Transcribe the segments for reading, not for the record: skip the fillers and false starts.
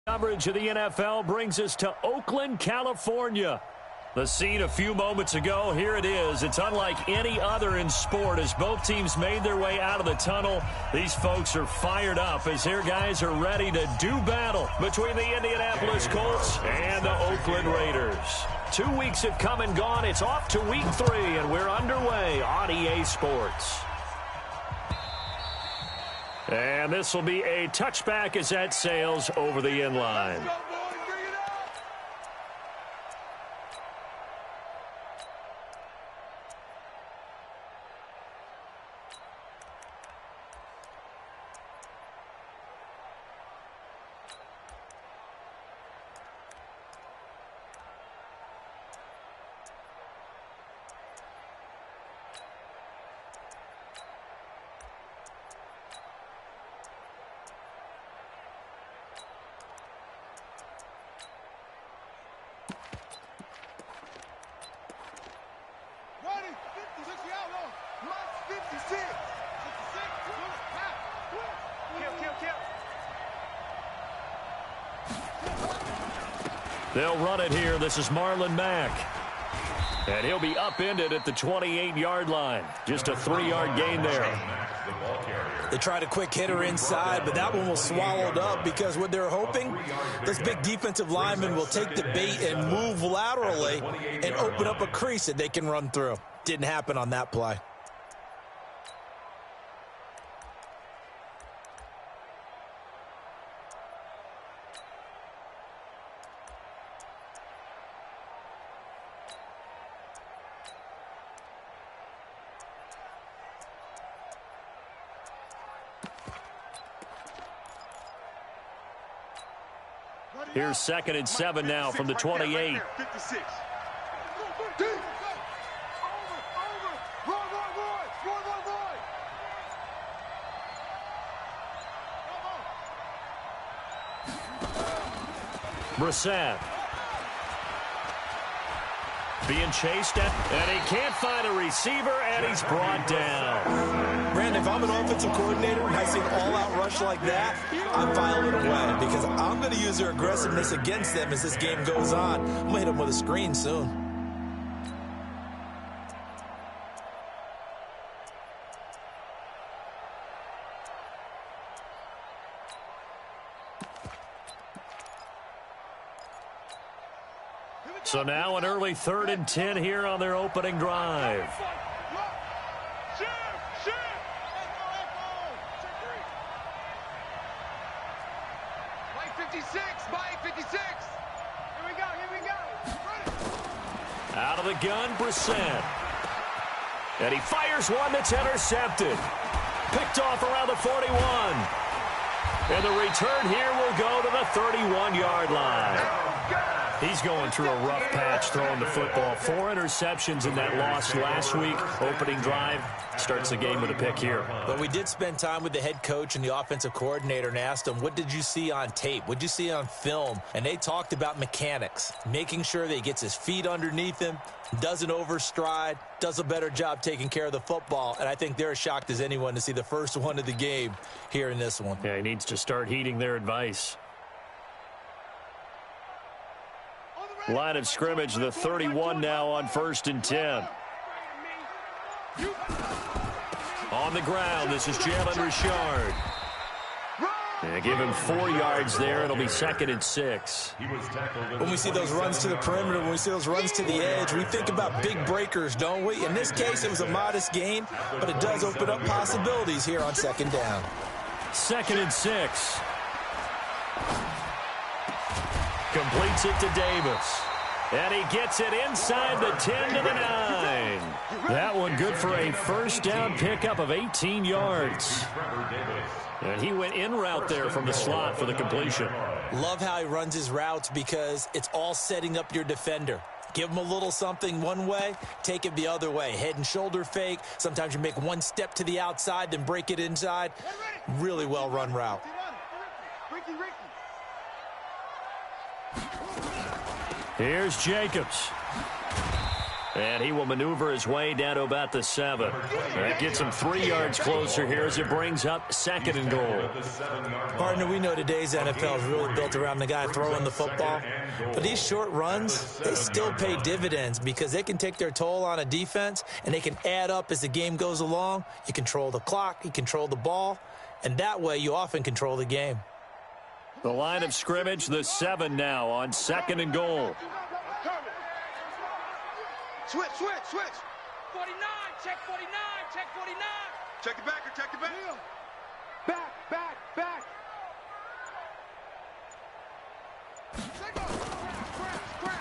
Coverage of the NFL brings us to Oakland, California. The scene a few moments ago, here it is. It's unlike any other in sport as both teams made their way out of the tunnel. These folks are fired up as their guys are ready to do battle between the Indianapolis Colts and the Oakland Raiders. 2 weeks have come and gone. It's off to week 3, and we're underway on EA Sports. And this will be a touchback as that sails over the end line. They'll run it here. This is Marlon Mack. And he'll be upended at the 28-yard line. Just a 3-yard gain there. They tried a quick hitter inside, but that one was swallowed up because what they're hoping, this big defensive lineman will take the bait and move laterally and open up a crease that they can run through. Didn't happen on that play. Here's 2nd and 7 now from the 28. Brissett. Being chased at, and he can't find a receiver, and he's brought down. Brandon, if I'm an offensive coordinator and I see an all-out rush like that, I'm filing it away because I'm going to use their aggressiveness against them as this game goes on. I'm going to hit them with a screen soon. So now an early 3rd and 10 here on their opening drive. Out of the gun, Brissett. And he fires one that's intercepted. Picked off around the 41. And the return here will go to the 31-yard line. He's going through a rough patch throwing the football. 4 interceptions in that loss last week. Opening drive starts the game with a pick here. But we did spend time with the head coach and the offensive coordinator and asked them, what did you see on tape? What did you see on film? And they talked about mechanics, making sure that he gets his feet underneath him, doesn't overstride, does a better job taking care of the football. And I think they're as shocked as anyone to see the first one of the game here in this one. Yeah, he needs to start heeding their advice. Line of scrimmage, the 31 now on 1st and 10. On the ground, this is Jalen Richard. And give him 4 yards there. It'll be 2nd and 6. When we see those runs to the perimeter, when we see those runs to the edge, we think about big breakers, don't we? In this case, it was a modest gain, but it does open up possibilities here on 2nd down. 2nd and 6. Completes it to Davis. And he gets it inside the 10 to the 9. That one good for a first down pickup of 18 yards. And he went in route there from the slot for the completion. Love how he runs his routes because it's all setting up your defender. Give him a little something one way, take it the other way. Head and shoulder fake. Sometimes you make one step to the outside, then break it inside. Really well run route. Here's Jacobs. And he will maneuver his way down to about the 7. That gets him 3 yards closer here as it brings up 2nd and goal. Partner, we know today's NFL is really built around the guy throwing the football. But these short runs, they still pay dividends because they can take their toll on a defense, and they can add up as the game goes along. You control the clock, you control the ball, and that way you often control the game. The line of scrimmage, the 7 now on 2nd and goal. Switch. 49, check 49, check 49. Check the backer, check the back. Back.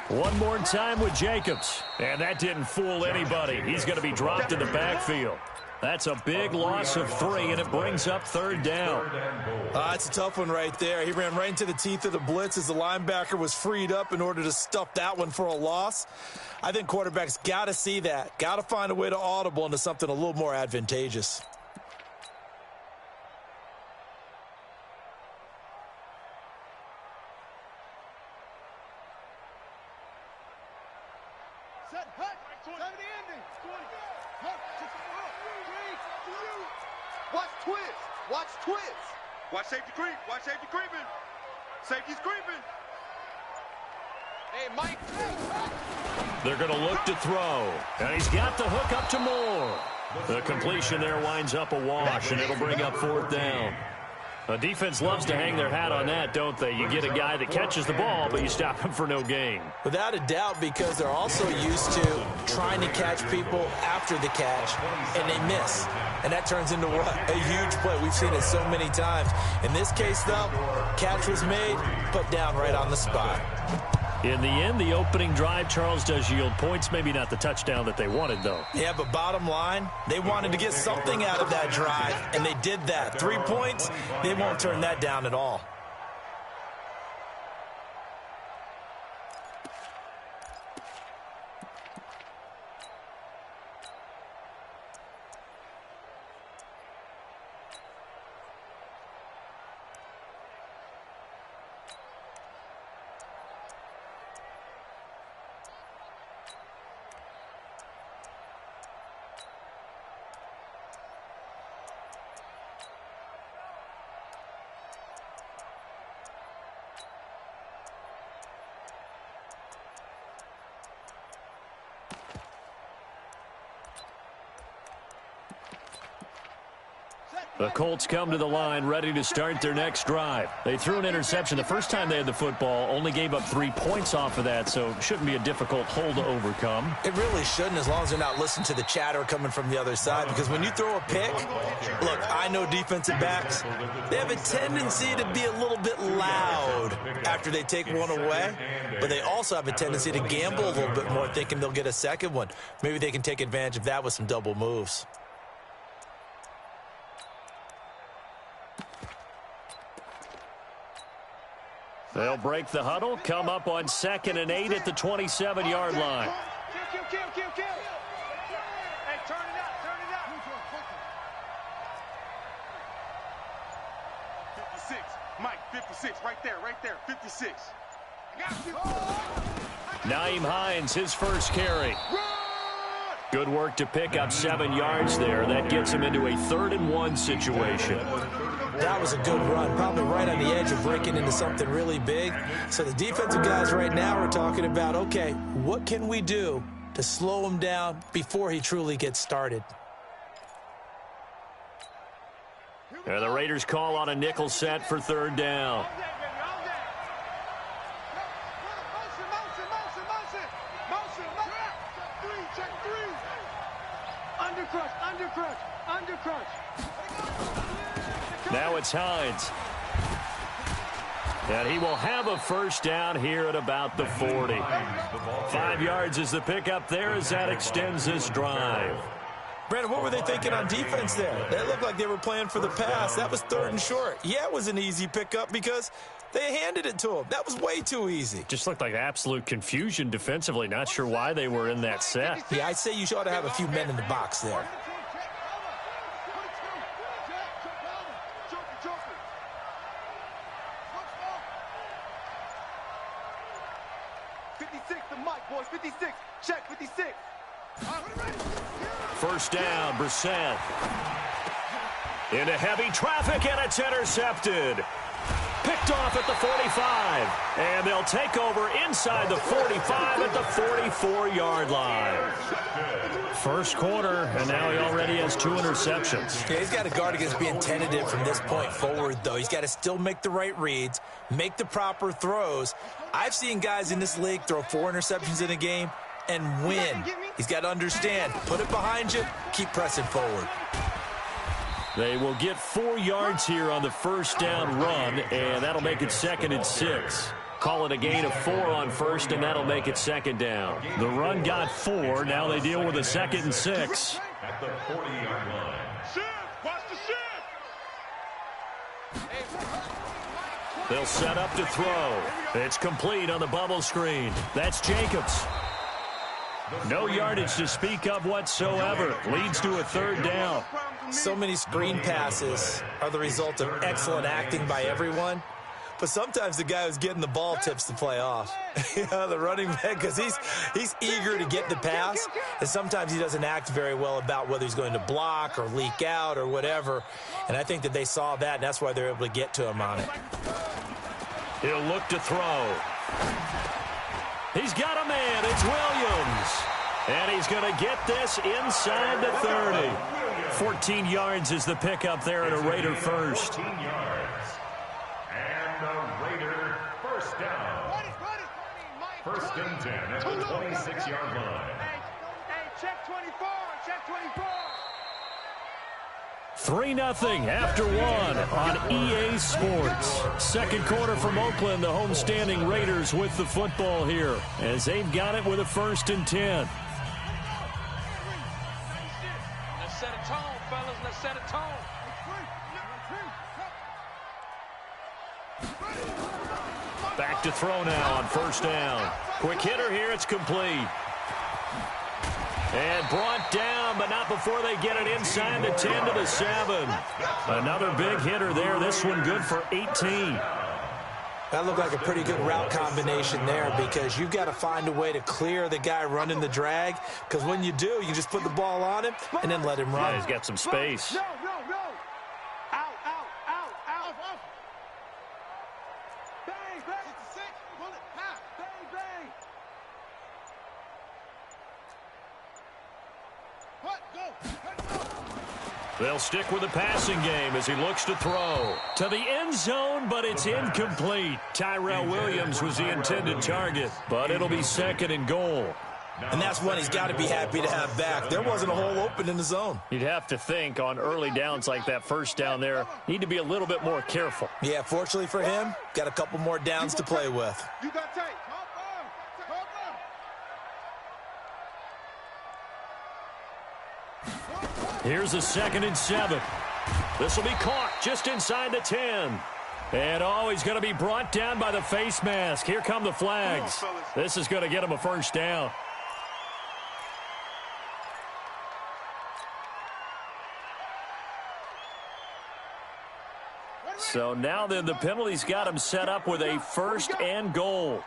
One more time with Jacobs. And that didn't fool anybody. He's going to be dropped in the backfield. That's a big loss of 3, and it brings up 3rd down. It's a tough one right there. He ran right into the teeth of the blitz as the linebacker was freed up in order to stuff that one for a loss. I think quarterbacks got to see that. Got to find a way to audible into something a little more advantageous. Set, hut, 70 ending. 20. Hut, Watch twist. Watch safety creeping. Safety's creeping. Hey, Mike. They're going to look to throw. And he's got the hook up to Moore. The completion there winds up a wash, and it'll bring up 4th down. A defense loves to hang their hat on that, don't they? You get a guy that catches the ball, but you stop him for no gain. Without a doubt, because they're also used to trying to catch people after the catch, and they miss. And that turns into what? A huge play. We've seen it so many times. In this case, though, catch was made, put down right on the spot. In the end, the opening drive, Charles, does yield points. Maybe not the touchdown that they wanted, though. Yeah, but bottom line, they wanted to get something out of that drive, and they did that. 3 points, they won't turn that down at all. The Colts come to the line ready to start their next drive. They threw an interception the first time they had the football, only gave up 3 points off of that, so it shouldn't be a difficult hole to overcome. It really shouldn't, as long as they're not listening to the chatter coming from the other side, because when you throw a pick, look, I know defensive backs, they have a tendency to be a little bit loud after they take one away, but they also have a tendency to gamble a little bit more, thinking they'll get a second one. Maybe they can take advantage of that with some double moves. They'll break the huddle, come up on 2nd and 8 at the 27-yard line. Kill. Hey, turn it up. 56. Mike, 56. Right there. 56. I got you. Nyheim Hines, his first carry. Good work to pick up 7 yards there. That gets him into a 3rd and 1 situation. That was a good run, probably right on the edge of breaking into something really big. So the defensive guys right now are talking about, okay, what can we do to slow him down before he truly gets started? And the Raiders call on a nickel set for 3rd down. Undercrush. Now it's Hines. And he will have a first down here at about the 40. 5 yards is the pickup there as that extends this drive. Brandon, what were they thinking on defense there? They looked like they were playing for the pass. That was 3rd and short. Yeah, it was an easy pickup because they handed it to him. That was way too easy. Just looked like absolute confusion defensively. Not sure why they were in that set. Yeah, I'd say you ought to have a few men in the box there. First down, Brissett. Into heavy traffic, and it's intercepted. Picked off at the 45. And they'll take over inside the 45 at the 44-yard line. First quarter, and now he already has 2 interceptions. Yeah, he's got to guard against being tentative from this point forward, though. He's got to still make the right reads, make the proper throws. I've seen guys in this league throw 4 interceptions in a game and win. He's got to understand, put it behind you, keep pressing forward. They will get 4 yards here on the first down run, and that'll make it 2nd and 6. Call it a gain of 4 on first, and that'll make it 2nd down. The run got 4. Now they deal with a 2nd and 6. At the 40-yard line. Watch the shift. They'll set up to throw. It's complete on the bubble screen. That's Jacobs. No yardage to speak of whatsoever. Leads to a 3rd down. So many screen passes are the result of excellent acting by everyone. But sometimes the guy who's getting the ball tips the play off. The running back, because he's eager to get the pass, and sometimes he doesn't act very well about whether he's going to block or leak out or whatever. And I think that they saw that, and that's why they're able to get to him on it. He'll look to throw. He's got a man. It's Williams. And he's going to get this inside the 30. 14 yards is the pickup there at a Raider first. 14 yards. And a Raider first down. First and 10 at the 26-yard line. Hey, check 24. Check 24. 3-0 after 1 on EA Sports. Second quarter from Oakland, the homestanding Raiders with the football here as they've got it with a 1st and 10. Let's set a tone, fellas. Let's set a tone. Back to throw now on first down. Quick hitter here. It's complete. And brought down, but not before they get it inside the 10 to the 7. Another big hitter there. This one good for 18. That looked like a pretty good route combination there, because you've got to find a way to clear the guy running the drag, because when you do, you just put the ball on him and then let him run. Yeah, he's got some space. No. Out. Bang. Pull it. Bang. They'll stick with the passing game as he looks to throw to the end zone, but it's incomplete. Tyrell Williams was the intended target, but it'll be 2nd and goal. And that's one he's got to be happy to have back. There wasn't a hole open in the zone. You'd have to think on early downs like that first down there, need to be a little bit more careful. Yeah, fortunately for him, got a couple more downs to play with. You got tape. Here's a 2nd and 7. This will be caught just inside the 10. And he's going to be brought down by the face mask. Here come the flags. This is going to get him a first down. So now then the penalty's got him set up with a 1st and goal.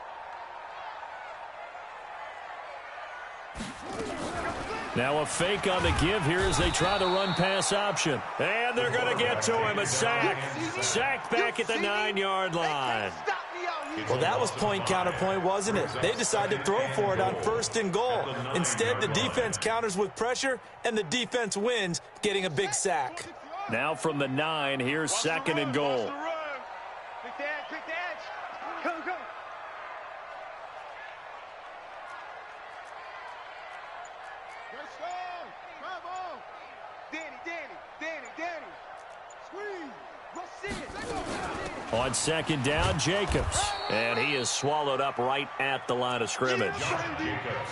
Now a fake on the give here as they try the run-pass option. And they're going to get to him. A sack. Sacked back at the 9-yard line. Well, that was point counterpoint, wasn't it? They decided to throw for it on 1st and goal. Instead, the defense counters with pressure, and the defense wins, getting a big sack. Now from the 9, here's 2nd and goal. Quick the edge. Go. Danny. Squeeze. On 2nd down, Jacobs. And he is swallowed up right at the line of scrimmage.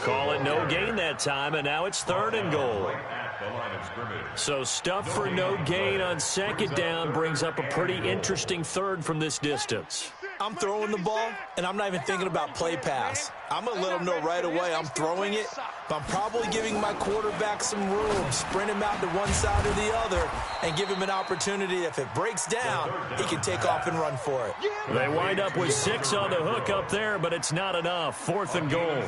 Call it no gain that time, and now it's 3rd and goal. So stuff for no gain on 2nd down brings up a pretty interesting 3rd from this distance. I'm throwing the ball, and I'm not even thinking about play pass. I'm going to let them know right away I'm throwing it, but I'm probably giving my quarterback some room, sprint him out to one side or the other, and give him an opportunity. If it breaks down, he can take off and run for it. They wind up with 6 on the hook up there, but it's not enough. 4th and goal.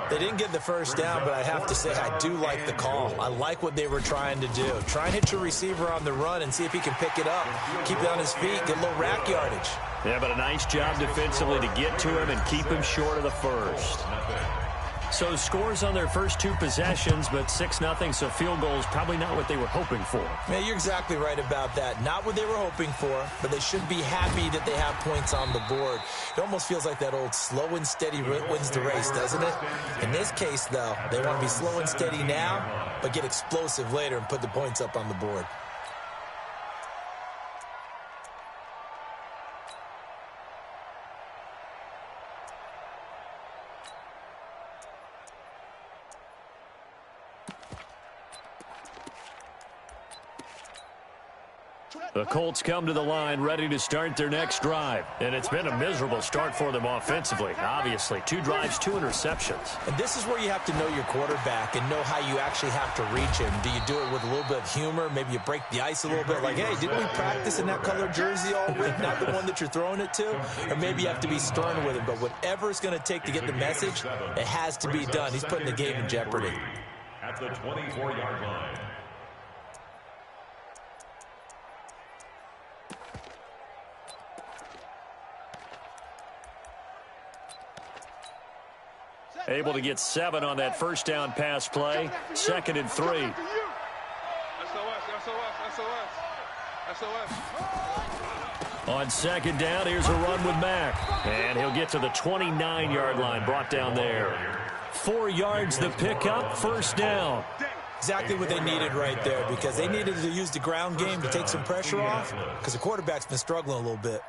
They didn't get the first down, but I have to say I do like the call. I like what they were trying to do. Try and hit your receiver on the run and see if he can pick it up, keep it on his feet, get a little rack yardage. Yeah, but a nice job defensively to get to him and keep him short of the first. So scores on their first 2 possessions, but 6-0, so field goals probably not what they were hoping for. Man, you're exactly right about that. Not what they were hoping for, but they should be happy that they have points on the board. It almost feels like that old slow and steady wins the race, doesn't it? In this case, though, they want to be slow and steady now, but get explosive later and put the points up on the board. The Colts come to the line ready to start their next drive. And it's been a miserable start for them offensively. Obviously, 2 drives, 2 interceptions. And this is where you have to know your quarterback and know how you actually have to reach him. Do you do it with a little bit of humor? Maybe you break the ice a little bit. Like, hey, didn't we practice in that colored jersey all week? Not the one that you're throwing it to? Or maybe you have to be stern with him. But whatever it's going to take to get the message, it has to be done. He's putting the game in jeopardy. At the 24-yard line. Able to get 7 on that first down pass play. 2nd and 3. On 2nd down, here's a run with Mack. And he'll get to the 29-yard line, brought down there. 4 yards the pickup, 1st down. Exactly what they needed right there, because they needed to use the ground game to take some pressure off, because the quarterback's been struggling a little bit.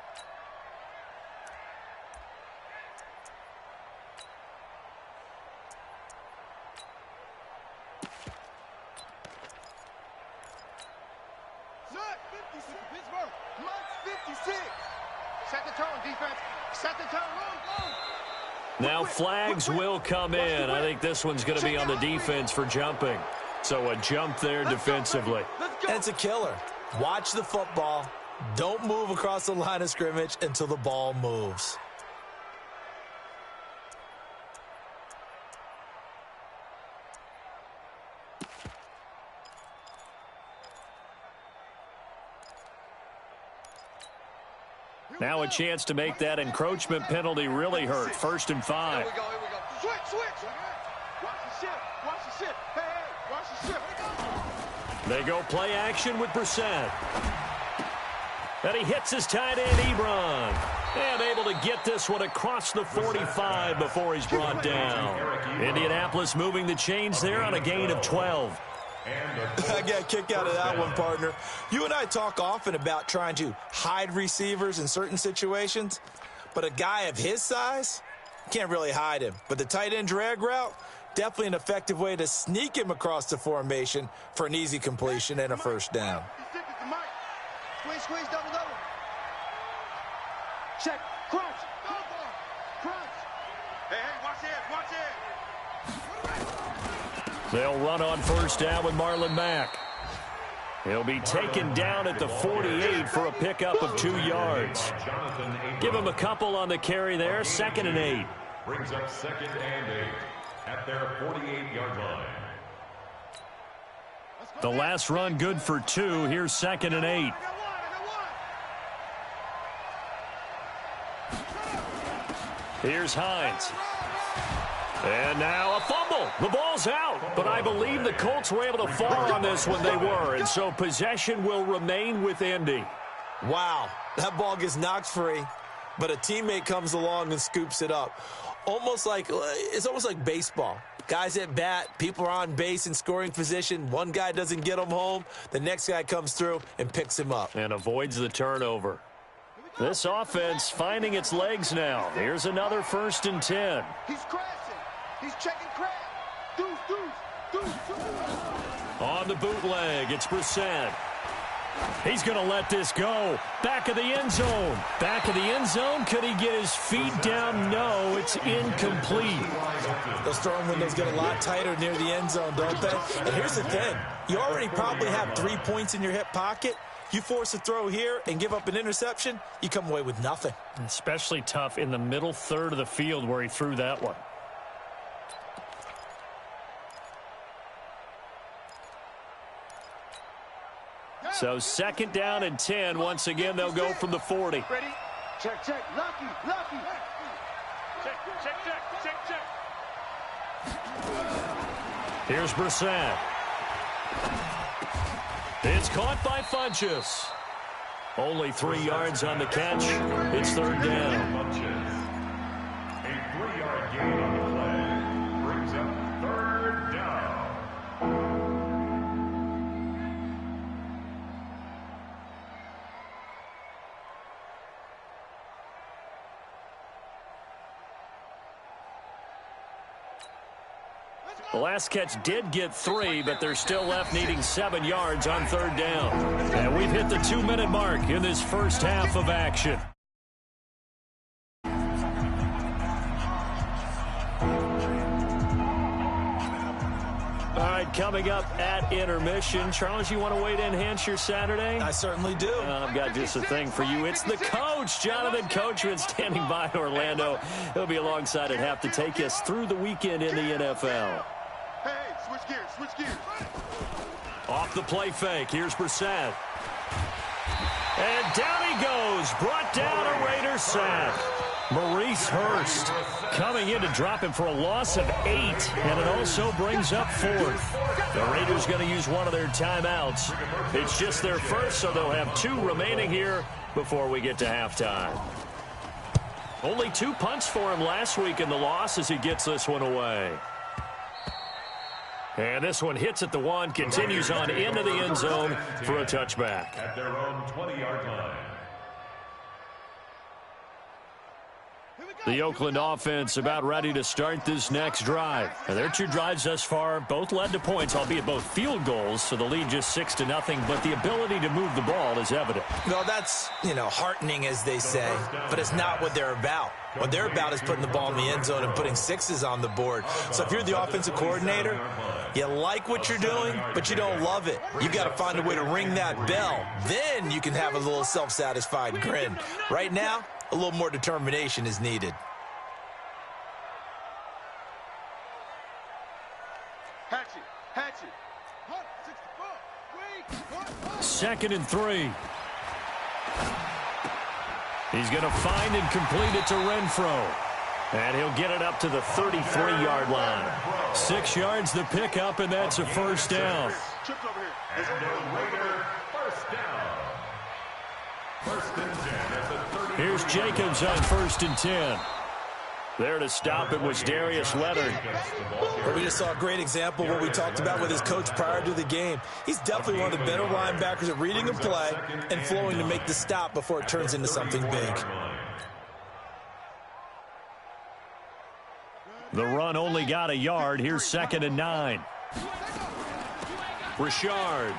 Now flags will come in. I think this one's going to be on the defense for jumping. So a jump there defensively. And it's a killer. Watch the football. Don't move across the line of scrimmage until the ball moves. Now a chance to make that encroachment penalty really hurt. 1st and 5. Here we go. Switch. Watch the ship. Hey, watch the ship. They go play action with Brissett. And he hits his tight end, Ebron. And able to get this one across the 45 before he's brought down. Indianapolis moving the chains there on a gain of 12. I got a kick out of that one, partner. You and I talk often about trying to hide receivers in certain situations, but a guy of his size, can't really hide him. But the tight end drag route, definitely an effective way to sneak him across the formation for an easy completion and a 1st down. Squeeze, double. Check, crunch. Hey, watch it. They'll run on 1st down with Marlon Mack. He'll be taken down at the 48 for a pickup of 2 yards. Give him a couple on the carry there. 2nd and 8. Brings up 2nd and 8 at their 48-yard line. The last run good for 2. Here's 2nd and 8. Here's Hines. And now a fumble. The ball's out. But I believe the Colts were able to fall on this when they were. And so possession will remain with Indy. Wow. That ball gets knocked free, but a teammate comes along and scoops it up. It's almost like baseball. Guys at bat, people are on base in scoring position. One guy doesn't get him home. The next guy comes through and picks him up. And avoids the turnover. This offense finding its legs now. Here's another 1st and 10. He's crashing. He's checking crash. Deuce. On the bootleg, it's Brissett. He's going to let this go. Back of the end zone. Back of the end zone. Could he get his feet down? No, it's incomplete. Those throwing windows get a lot tighter near the end zone, don't they? And here's the thing. You already probably have 3 points in your hip pocket. You force a throw here and give up an interception, you come away with nothing. Especially tough in the middle third of the field where he threw that one. So 2nd down and 10. Once again, they'll go from the 40. Ready? Check, check. Lucky, lucky. Check, check, check, check, check. Here's Brissett. It's caught by Funchess. Only 3 yards on the catch. It's 3rd down. A 3-yard gain on the play brings up 3rd down. The last catch did get 3, but they're still left needing 7 yards on 3rd down. And we've hit the 2-minute mark in this first half of action. All right, coming up at intermission. Charles, you want to wait to enhance your Saturday? I certainly do. I've got just a thing for you. It's the coach, Jonathan Coachman, standing by in Orlando. He'll be alongside at half to take us through the weekend in the NFL. Hey, switch gears, switch gears. Off the play fake. Here's Brissett. And down he goes. Brought down a Raider sack. Maurice Hurst coming in to drop him for a loss of 8. And it also brings up 4th. The Raiders going to use one of their timeouts. It's just their first, so they'll have 2 remaining here before we get to halftime. Only 2 punts for him last week in the loss as he gets this one away. And this one hits at the 1, continues on into the end zone for a touchback. At their own 20-yard line. The Oakland offense about ready to start this next drive. And their 2 drives thus far both led to points, albeit both field goals, so the lead just 6-0, but the ability to move the ball is evident. Well, that's, heartening, as they say, but it's not what they're about. What they're about is putting the ball in the end zone and putting 6s on the board. So if you're the offensive coordinator, you like what you're doing, but you don't love it. You got to find a way to ring that bell. Then you can have a little self-satisfied grin. Right now, a little more determination is needed. Hatchet, hatchet. 2nd and 3. He's going to find and complete it to Renfro. And he'll get it up to the 33-yard line. 6 yards the pickup, and that's a 1st down. Chips over here. And the Raider 1st down. 1st and 10 at the 30. Here's Jacobs on 1st and 10. There to stop it was Darius Leonard. But we just saw a great example of what we talked about with his coach prior to the game. He's definitely one of the better linebackers at reading a play and flowing to make the stop before it turns into something big. The run only got a yard. Here's 2nd and 9. Richard.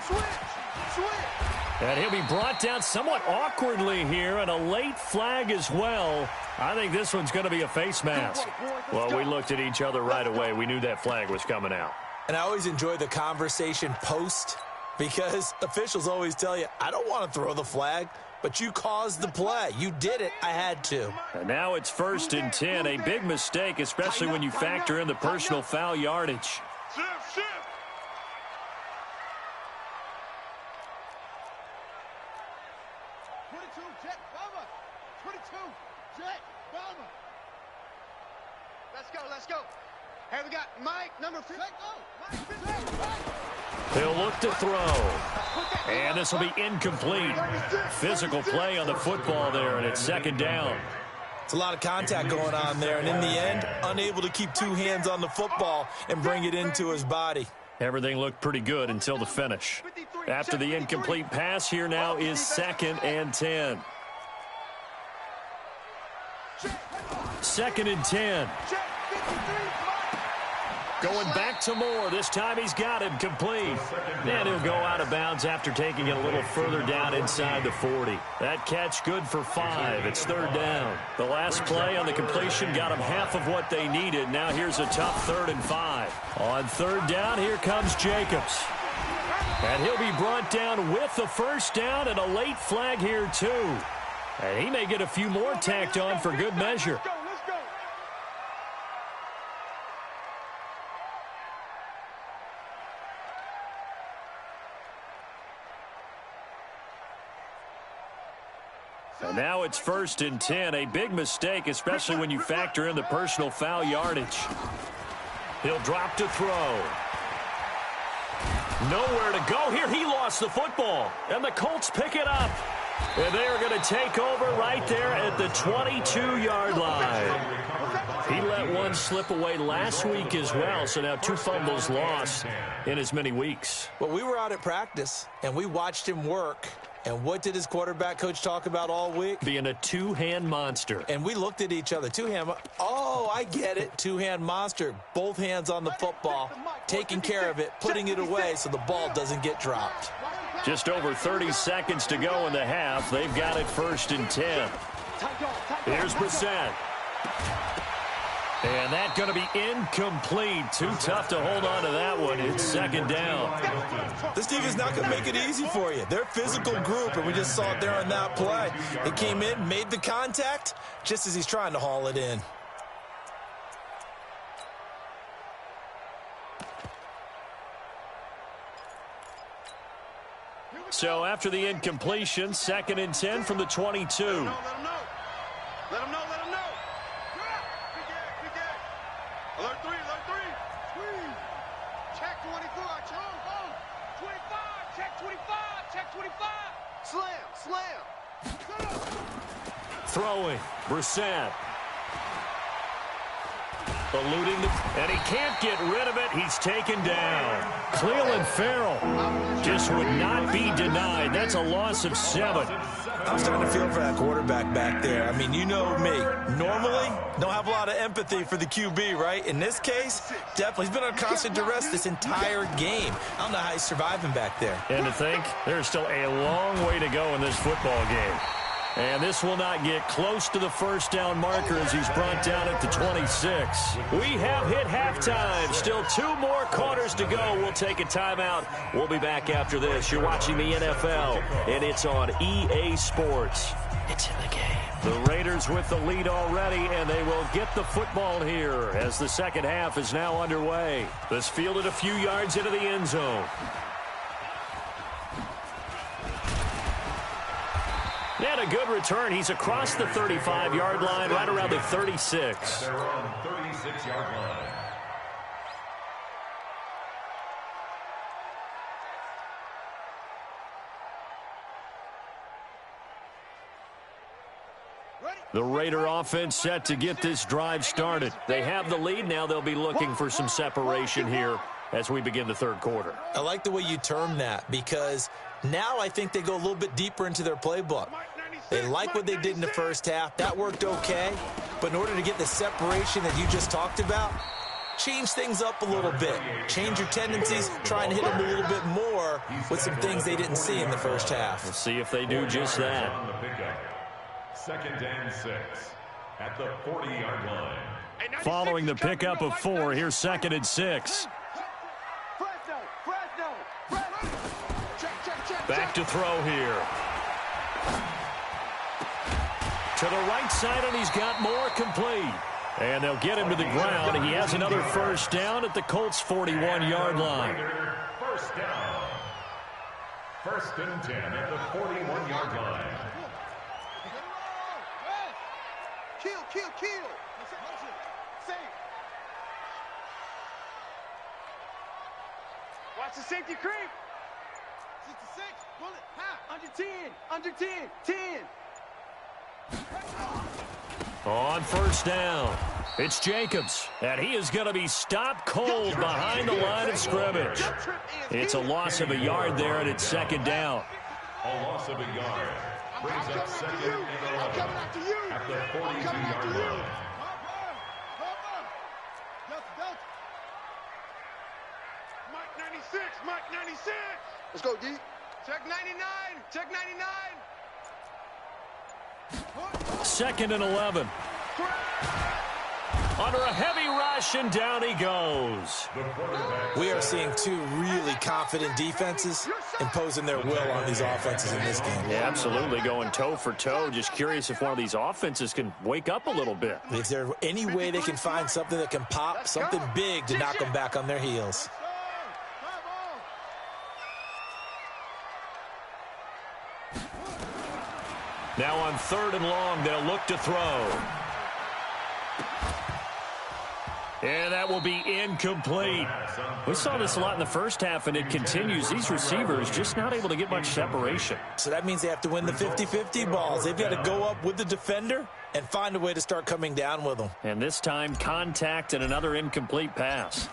And he'll be brought down somewhat awkwardly here, and a late flag as well. I think this one's going to be a face mask. Well, we looked at each other right away. We knew that flag was coming out. And I always enjoy the conversation post, because officials always tell you, I don't want to throw the flag, but you caused the play. You did it. I had to. And now it's 1st and 10. A big mistake, especially when you factor in the personal foul yardage. Shift, shift. Let's go. Hey, we got Mike, number 50. He'll look to throw. And this will be incomplete. Physical play on the football there, and it's 2nd down. It's a lot of contact going on there, and in the end, unable to keep 2 hands on the football and bring it into his body. Everything looked pretty good until the finish. After the incomplete pass, here now is 2nd and 10. 2nd and 10. Going back to Moore. This time he's got him complete. And he'll go out of bounds after taking it a little further down inside the 40. That catch good for 5. It's third down. The last play on the completion got them half of what they needed. Now here's a tough 3rd and 5. On third down, here comes Jacobs. And he'll be brought down with the first down and a late flag here too. And he may get a few more tacked on for good measure. And now it's 1st and 10. A big mistake, especially when you factor in the personal foul yardage. He'll drop to throw. Nowhere to go here. He lost the football. And the Colts pick it up. And they are going to take over right there at the 22-yard line. He let one slip away last week as well, so now 2 fumbles lost in as many weeks. Well, we were out at practice, and we watched him work. And what did his quarterback coach talk about all week? Being a two-hand monster. And we looked at each other. Two-hand. Oh, I get it. Two-hand monster. Both hands on the football, taking care of it, putting it away so the ball doesn't get dropped. Just over 30 seconds to go in the half. They've got it 1st and 10. Here's Brissett. And that's going to be incomplete. Too tough to hold on to that one. It's 2nd down. This team is not going to make it easy for you. They're a physical group, and we just saw it there on that play. It came in, made the contact, just as he's trying to haul it in. So after the incompletion, 2nd and 10 from the 22. Let him know. Let him know. Alert 3. Check 24. 25. Check 25. Slam. Throwing. Brissett. Eluding and he can't get rid of it. He's taken down. Clelin Ferrell just would not be denied. That's a loss of 7. I'm starting to feel for that quarterback back there. I mean, you know me. Normally, don't have a lot of empathy for the QB, right? In this case, definitely. He's been on constant duress this entire game. I don't know how he's surviving back there. And to think, there's still a long way to go in this football game. And this will not get close to the first down marker as he's brought down at the 26. We have hit halftime. Still 2 more quarters to go. We'll take a timeout. We'll be back after this. You're watching the NFL, and it's on EA Sports. It's in the game. The Raiders with the lead already, and they will get the football here as the second half is now underway. This fielded a few yards into the end zone. And a good return. He's across the 35-yard line, right around the 36. They're on 36-yard line. The Raider offense set to get this drive started. They have the lead. Now they'll be looking for some separation here as we begin the third quarter. I like the way you term that because now I think they go a little bit deeper into their playbook. They like what they did in the first half. That worked okay. But in order to get the separation that you just talked about, change things up a little bit. Change your tendencies. Try and hit them a little bit more with some things they didn't see in the first half. We'll see if they do just that. 2nd and 6 at the 40-yard line. Following the pickup of 4, here's 2nd and 6. Back to throw here. To the right side, and he's got more complete. And they'll get him to the ground. He has another first down at the Colts' 41-yard line. First down. 1st and 10 at the 41-yard line. Kill. Safe. Watch the safety creep. 66. Bullet. Half. Under 10. On first down, it's Jacobs, and he is going to be stopped cold behind the line of scrimmage. It's a loss of a yard there, and it's 2nd down. A loss of a yard. Brings up 2nd and 11 at the 42-yard line. 96, Mike 96. Let's go, D. Check 99. Check 99. 2nd and 11. Under a heavy rush, and down he goes. We are seeing two really confident defenses imposing their will on these offenses in this game. Yeah, absolutely, going toe for toe. Just curious if one of these offenses can wake up a little bit. Is there any way they can find something that can pop, something big to knock them back on their heels? Now on 3rd and long, they'll look to throw. And that will be incomplete. We saw this a lot in the first half, and it continues. These receivers just not able to get much separation. So that means they have to win the 50-50 balls. They've got to go up with the defender and find a way to start coming down with them. And this time, contact and another incomplete pass.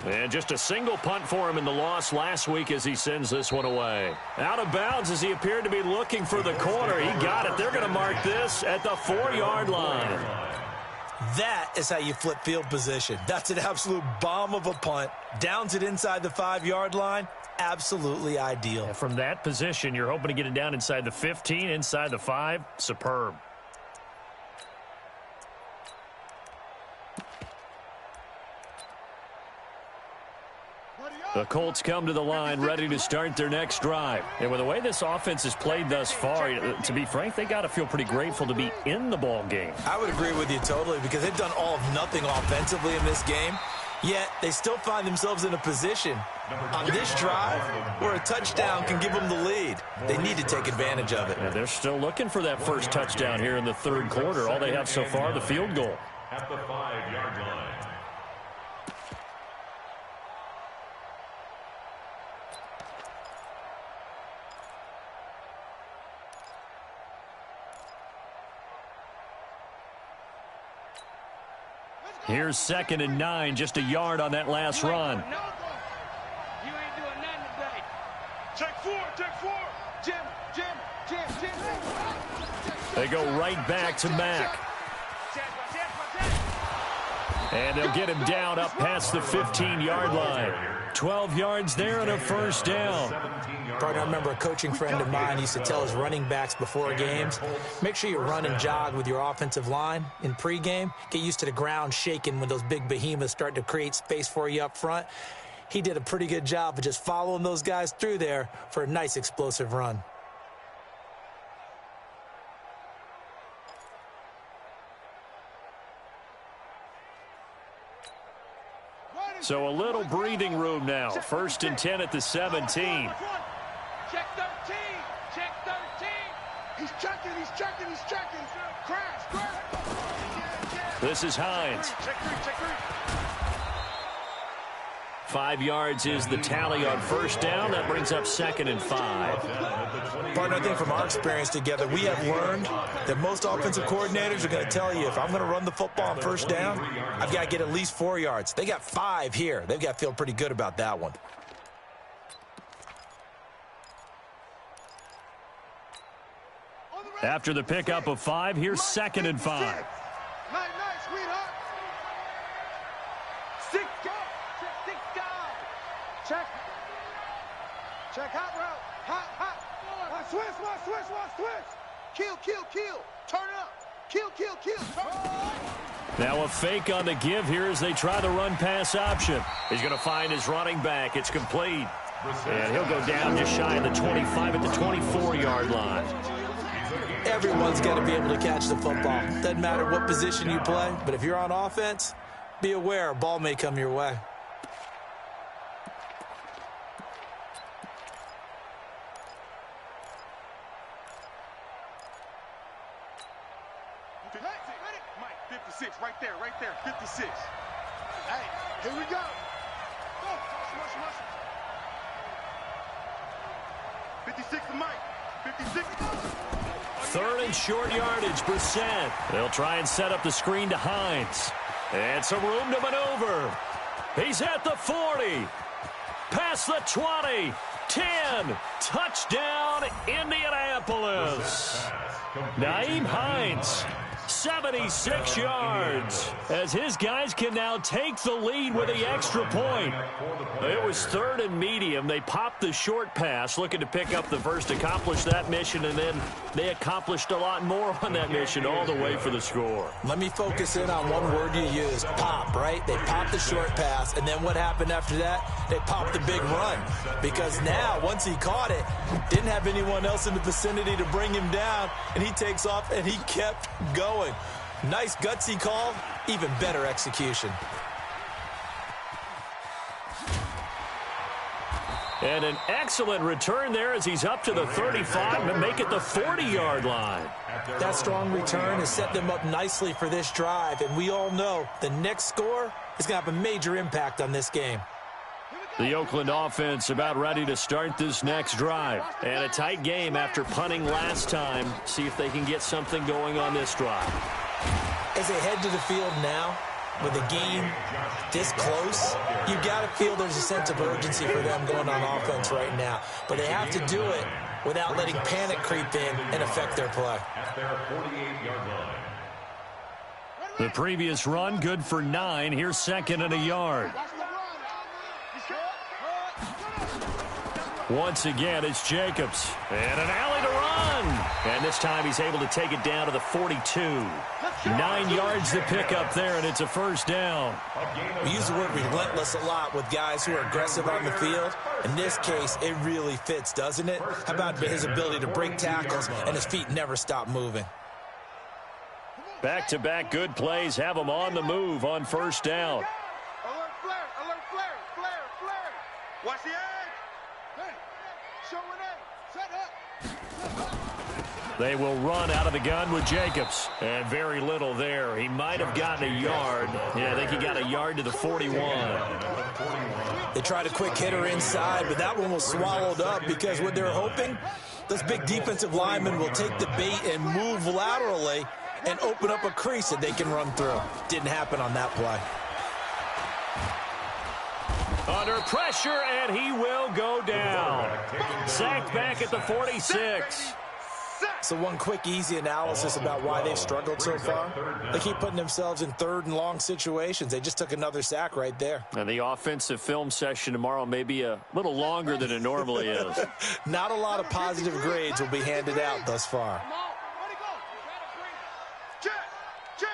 And just a single punt for him in the loss last week as he sends this one away. Out of bounds as he appeared to be looking for the corner. He got it. They're going to mark this at the 4-yard line. That is how you flip field position. That's an absolute bomb of a punt. Downs it inside the 5-yard line. Absolutely ideal. And from that position, you're hoping to get it down inside the 15, inside the 5. Superb. The Colts come to the line ready to start their next drive. And with the way this offense has played thus far, to be frank, they got to feel pretty grateful to be in the ball game. I would agree with you totally because they've done all of nothing offensively in this game, yet they still find themselves in a position on this drive where a touchdown can give them the lead. They need to take advantage of it. And they're still looking for that first touchdown here in the 3rd quarter. All they have so far, the field goal. At the 5-yard line. Here's 2nd and 9, just a yard on that last run. You ain't doing nothing today. Check 4, check 4. Jim. They go right back to Mack. And they'll get him down up past the 15-yard line. 12 yards there and a first down. Partner, I remember a coaching friend of mine used to tell his running backs before games, make sure you run and jog with your offensive line in pregame. Get used to the ground shaking when those big behemoths start to create space for you up front. He did a pretty good job of just following those guys through there for a nice explosive run. So a little breathing room now. 1st and 10 at the 17. Check 13. Check 13. He's checking. Crash. This is Hines. Check 3. 5 yards is the tally on first down. That brings up 2nd and 5. Partner, I think from our experience together, we have learned that most offensive coordinators are going to tell you, if I'm going to run the football on first down, I've got to get at least 4 yards. They got 5 here. They've got to feel pretty good about that one. After the pickup of 5, here's 2nd and 5. Nice, sweetheart. 6 go. 6 go. Check hot route. Hot. Switch. Kill. Turn up. Kill. Turn up. Now a fake on the give here as they try the run-pass option. He's going to find his running back. It's complete. And he'll go down just shy of the 25 at the 24-yard line. Everyone's got to be able to catch the football. Doesn't matter what position you play, but if you're on offense, be aware a ball may come your way. Mike, 56, right there, 56. Hey, here we go. Go, muscle. 56 to Mike, 56. 3rd and short yardage, Brissett. They'll try and set up the screen to Hines. And some room to maneuver. He's at the 40. Past the 20. 10. Touchdown, Indianapolis. Nyheim Hines 76 yards as his guys can now take the lead with the extra point. It was 3rd and medium. They popped the short pass, looking to pick up the first, accomplish that mission, and then they accomplished a lot more on that mission all the way for the score. Let me focus in on one word you used, pop, right? They popped the short pass, and then what happened after that? They popped the big run, because now, once he caught it, didn't have anyone else in the vicinity to bring him down, and he takes off, and he kept going. Nice gutsy call, even better execution. And an excellent return there as he's up to the 35 and make it the 40-yard line. That strong return has set them up nicely for this drive, and we all know the next score is going to have a major impact on this game. The Oakland offense about ready to start this next drive. And a tight game after punting last time. See if they can get something going on this drive. As they head to the field now, with the game this close, you've got to feel there's a sense of urgency for them going on offense right now. But they have to do it without letting panic creep in and affect their play. At their 48-yard line. The previous run, good for 9. Here's 2nd and a yard. Once again, it's Jacobs. And an alley to run. And this time he's able to take it down to the 42. 9 yards to pick up there, and it's a first down. We use the word relentless a lot with guys who are aggressive on the field. In this case, it really fits, doesn't it? How about his ability to break tackles and his feet never stop moving? Back-to-back good plays have him on the move on first down. Alert flare, alert flare, flare, flare. Watch the edge. Hey, showing up, set up. They will run out of the gun with Jacobs. And very little there. He might have gotten a yard. Yeah, I think he got a yard to the 41. They tried a quick hitter inside, but that one was swallowed up because what they're hoping, those big defensive linemen will take the bait and move laterally and open up a crease that they can run through. Didn't happen on that play. Under pressure, and he will go down. Sacked back at the 46. So one quick, easy analysis about why they've struggled so far. They keep putting themselves in 3rd and long situations. They just took another sack right there. And the offensive film session tomorrow may be a little longer than it normally is. Not a lot of positive grades will be handed out thus far. Check, check.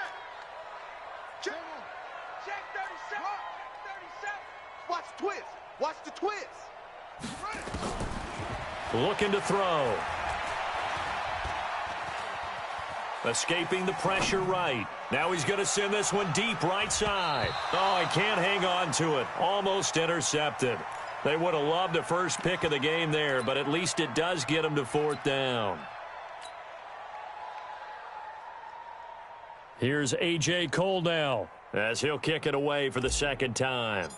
Check. Check 37. 37. Watch the twist. Watch the twist. Looking to throw. Escaping the pressure right. Now he's going to send this one deep right side. Oh, he can't hang on to it. Almost intercepted. They would have loved the first pick of the game there, but at least it does get him to 4th down. Here's A.J. Cole now as he'll kick it away for the 2nd time.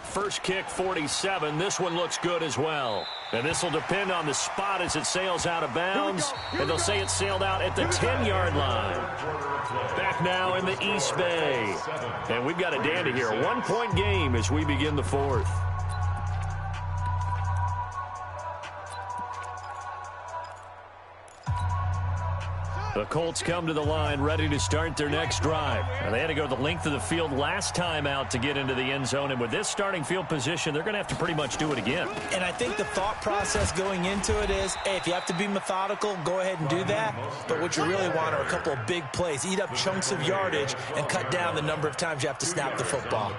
First kick, 47. This one looks good as well. And this will depend on the spot as it sails out of bounds. And they'll say it sailed out at the 10-yard line. Back now in the East Bay. And we've got a dandy here. 1-point game as we begin the 4th. The Colts come to the line ready to start their next drive. And they had to go the length of the field last time out to get into the end zone. And with this starting field position, they're going to have to pretty much do it again. And I think the thought process going into it is, hey, if you have to be methodical, go ahead and do that. But what you really want are a couple of big plays. Eat up chunks of yardage and cut down the number of times you have to snap the football.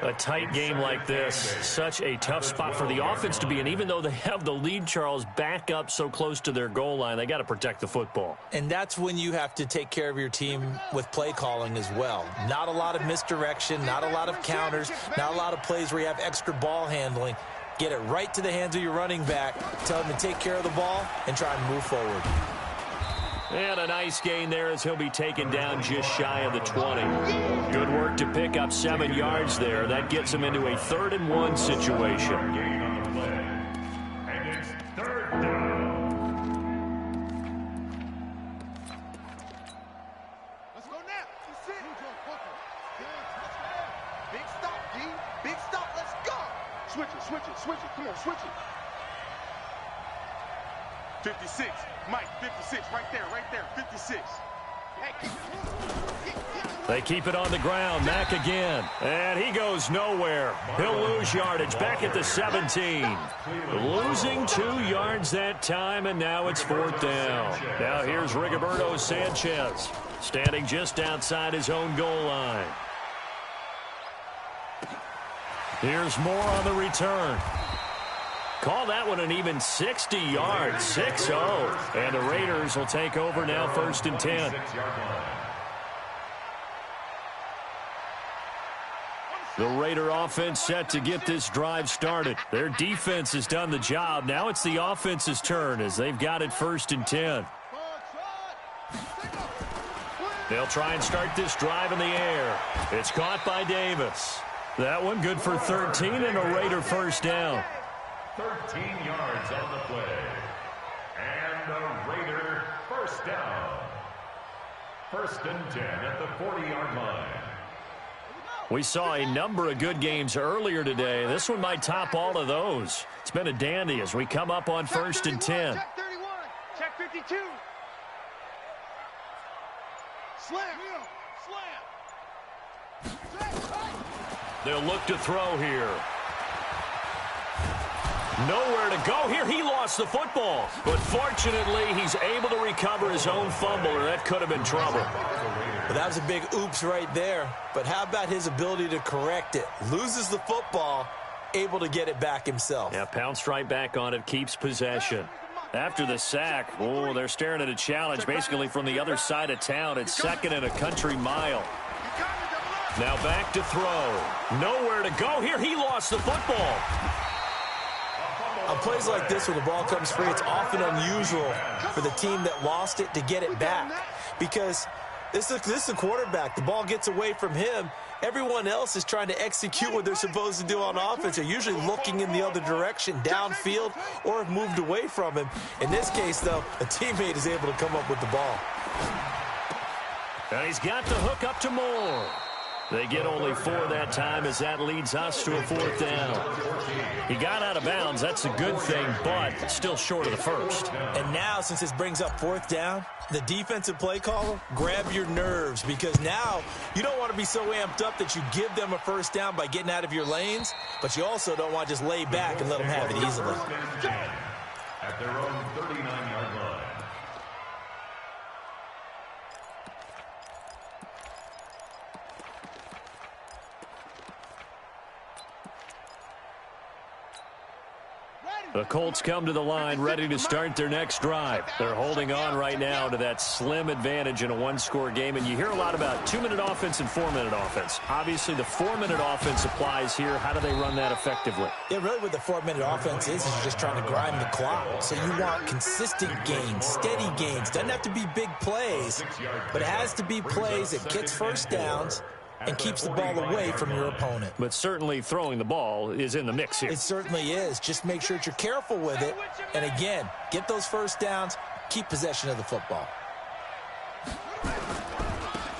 A tight game like this, such a tough spot for the offense to be in. Even though they have the lead, Charles, back up so close to their goal line, they got to protect the football. And that's when you have to take care of your team with play calling as well. Not a lot of misdirection, not a lot of counters, not a lot of plays where you have extra ball handling. Get it right to the hands of your running back, tell him to take care of the ball, and try and move forward. And a nice gain there as he'll be taken down just shy of the 20. Good work to pick up 7 yards there. That gets him into a 3rd and 1 situation. And it's 3rd down. Let's go now. That's it. Big stop, D. Big stop. Let's go. Switch it, switch it, switch it. Come on, switch it. 56. Mike, 56. Right there, 56. They keep it on the ground. Mack again. And he goes nowhere. He'll lose yardage back at the 17. Losing 2 yards that time, and now it's 4th down. Now here's Rigoberto Sanchez, standing just outside his own goal line. Here's Moore on the return. Call that one an even 60 yards, 6-0. And the Raiders will take over now, 1st and 10. The Raider offense set to get this drive started. Their defense has done the job. Now it's the offense's turn as they've got it 1st and 10. They'll try and start this drive in the air. It's caught by Davis. That one good for 13 and a Raider 1st down. 13 yards on the play. And the Raider 1st down. 1st and 10 at the 40-yard line. We saw a number of good games earlier today. This one might top all of those. It's been a dandy as we come up on 1st and 10. Check 31. Check 52. Slam. They'll look to throw here. Nowhere to go here. He lost the football. But fortunately, he's able to recover his own fumble, or that could have been trouble. Well, that was a big oops right there. But how about his ability to correct it? Loses the football, able to get it back himself. Yeah, pounced right back on it, keeps possession. After the sack, oh, they're staring at a challenge basically from the other side of town. It's 2nd and a country mile. Now back to throw. Nowhere to go here. He lost the football. On plays like this where the ball comes free, it's often unusual for the team that lost it to get it back. Because this is the quarterback. The ball gets away from him. Everyone else is trying to execute what they're supposed to do on offense. They're usually looking in the other direction, downfield, or have moved away from him. In this case, though, a teammate is able to come up with the ball. And he's got the hook up to Moore. They get only 4 that time as that leads us to a 4th down. He got out of bounds. That's a good thing, but still short of the 1st. And now, since this brings up 4th down, the defensive play caller, grab your nerves, because now you don't want to be so amped up that you give them a 1st down by getting out of your lanes, but you also don't want to just lay back and let them have it easily. At their own 39-yard line. The Colts come to the line ready to start their next drive. They're holding on right now to that slim advantage in a 1-score game. And you hear a lot about 2-minute offense and 4-minute offense. Obviously, the 4-minute offense applies here. How do they run that effectively? Yeah, really what the 4-minute offense is you're just trying to grind the clock. So you want consistent gains, steady gains. Doesn't have to be big plays, but it has to be plays that gets 1st downs and keeps the ball away from your opponent. But certainly throwing the ball is in the mix here. It certainly is. Just make sure that you're careful with it. And again, get those 1st downs, keep possession of the football.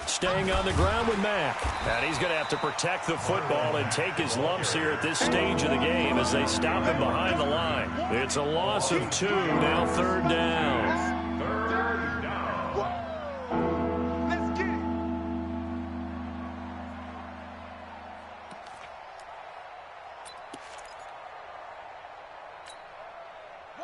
Staying on the ground with Mack. And he's going to have to protect the football and take his lumps here at this stage of the game as they stop him behind the line. It's a loss of 2, now 3rd down.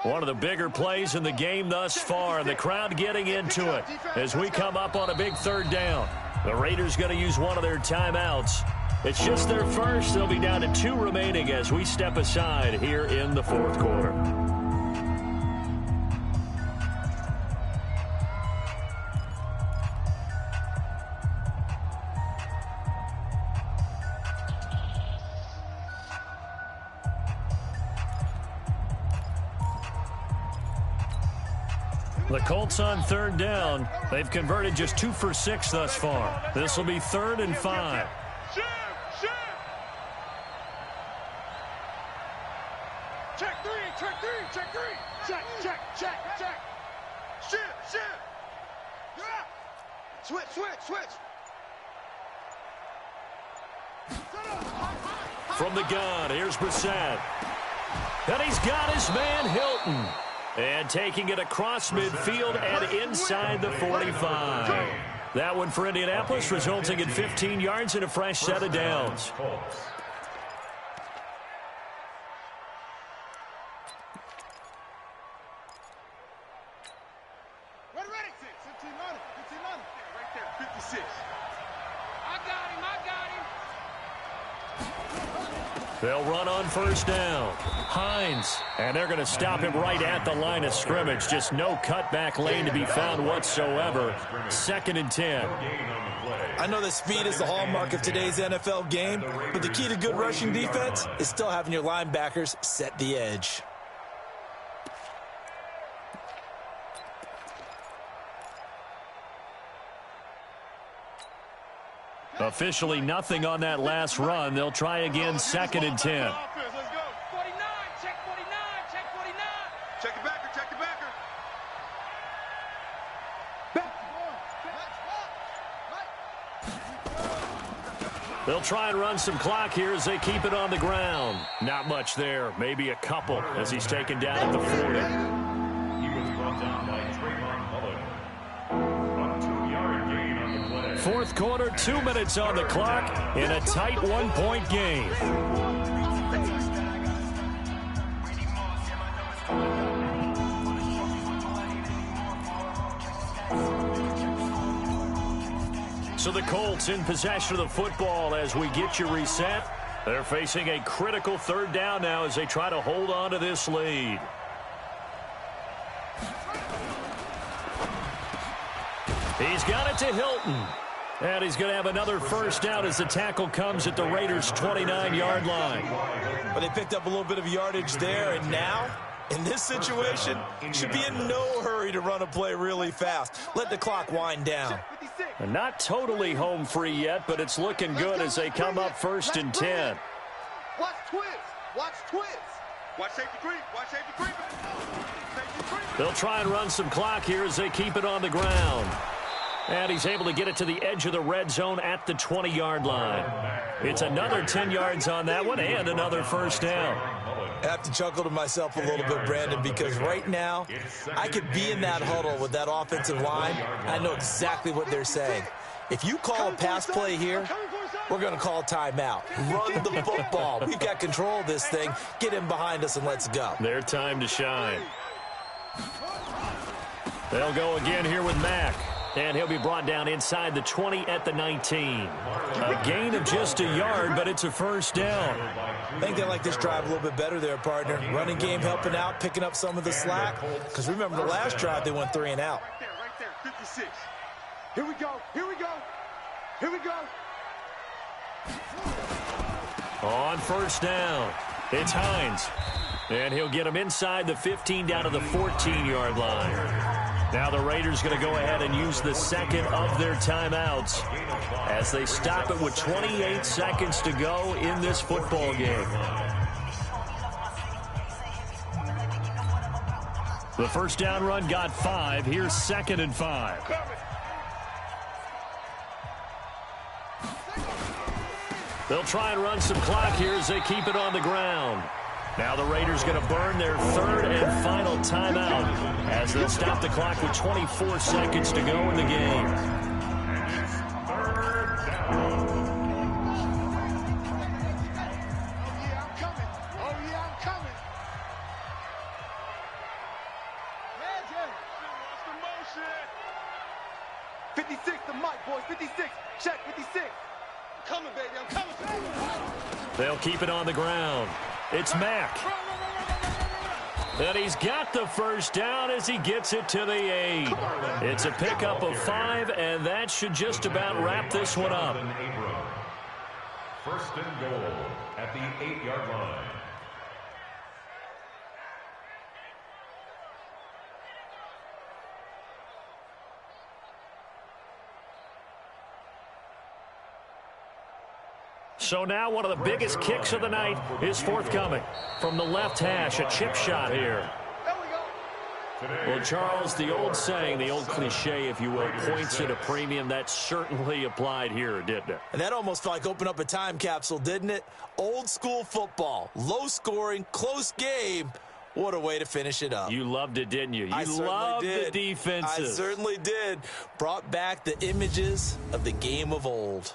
One of the bigger plays in the game thus far, and the crowd getting into it as we come up on a big 3rd down. The Raiders going to use one of their timeouts. It's just their first. They'll be down to 2 remaining as we step aside here in the 4th quarter. The Colts on 3rd down. They've converted just 2 for 6 thus far. This will be 3rd and 5. Check 3, check 3, check 3. Check. Shift. Yeah. Switch. From the gun, here's Brissett. And he's got his man Hilton. And taking it across midfield and inside the 45. That one for Indianapolis, resulting in 15 yards and a fresh set of downs. They'll run on first down. Hines, and they're going to stop him right at the line of scrimmage. Just no cutback lane to be found whatsoever. 2nd and 10. I know that speed is the hallmark of today's NFL game, but the key to good rushing defense is still having your linebackers set the edge. Officially nothing on that last run. They'll try again, 2nd and 10. 49, check 49, check 49. Check the backer, check the backer. They'll try and run some clock here as they keep it on the ground. Not much there, maybe a couple as he's taken down at the 40. He was brought down by Trayvon Mullen. A 2-yard gain on the play. Fourth quarter, 2 minutes on the clock in a tight 1-point game. So the Colts in possession of the football as we get you reset. They're facing a critical 3rd down now as they try to hold on to this lead. He's got it to Hilton. And he's going to have another first down as the tackle comes at the Raiders' 29-yard line. But they picked up a little bit of yardage there, and now, in this situation, should be in no hurry to run a play really fast. Let the clock wind down. And not totally home free yet, but it's looking good as they come up 1st and 10. Watch twist. Watch twist. Watch safety creep. Watch safety creep. Safety creep. They'll try and run some clock here as they keep it on the ground. And he's able to get it to the edge of the red zone at the 20-yard line. It's another 10 yards on that one and another first down. I have to chuckle to myself a little bit, Brandon, because right now I could be in that huddle with that offensive line. I know exactly what they're saying. If you call a pass play here, we're going to call timeout. Run the football. We've got control of this thing. Get him behind us and let's go. Their time to shine. They'll go again here with Mack. And he'll be brought down inside the 20 at the 19. A gain of just a yard, but it's a first down. I think they like this drive a little bit better there, partner. Running game helping out, picking up some of the slack. Because remember, the last drive, they went 3 and out. Right there, 56. Here we go, here we go, here we go. On first down, it's Hines. And he'll get him inside the 15 down to the 14-yard line. Now the Raiders going to go ahead and use the second of their timeouts as they stop it with 28 seconds to go in this football game. The first down run got 5. Here's 2nd and 5. They'll try and run some clock here as they keep it on the ground. Now the Raiders going to burn their 3rd and final timeout as they'll stop the clock with 24 seconds to go in the game. And it's 3rd down. Oh, yeah, I'm coming. Oh, yeah, I'm coming. Magic. Watch the motion. 56, the mic, boys. 56. Check, 56. I'm coming, baby. I'm coming. They'll keep it on the ground. It's Mack. And he's got the first down as he gets it to the 8. It's a pickup of 5, and that should just about wrap this one up. First and goal at the 8-yard line. So now one of the biggest kicks of the night is forthcoming. From the left hash, a chip shot here. Well, Charles, the old saying, the old cliche, if you will, points at a premium. That certainly applied here, didn't it? And that almost felt like opened up a time capsule, didn't it? Old school football, low scoring, close game. What a way to finish it up. You loved it, didn't you? You loved the defenses. I certainly did. Brought back the images of the game of old.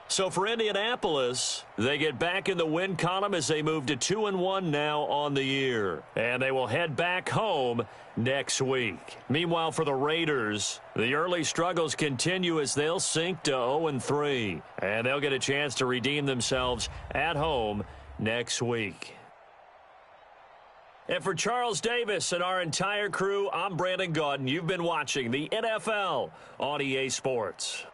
So for Indianapolis, they get back in the win column as they move to 2-1 now on the year. And they will head back home next week. Meanwhile, for the Raiders, the early struggles continue as they'll sink to 0-3. And they'll get a chance to redeem themselves at home next week. And for Charles Davis and our entire crew, I'm Brandon Gaudin. You've been watching the NFL on EA Sports.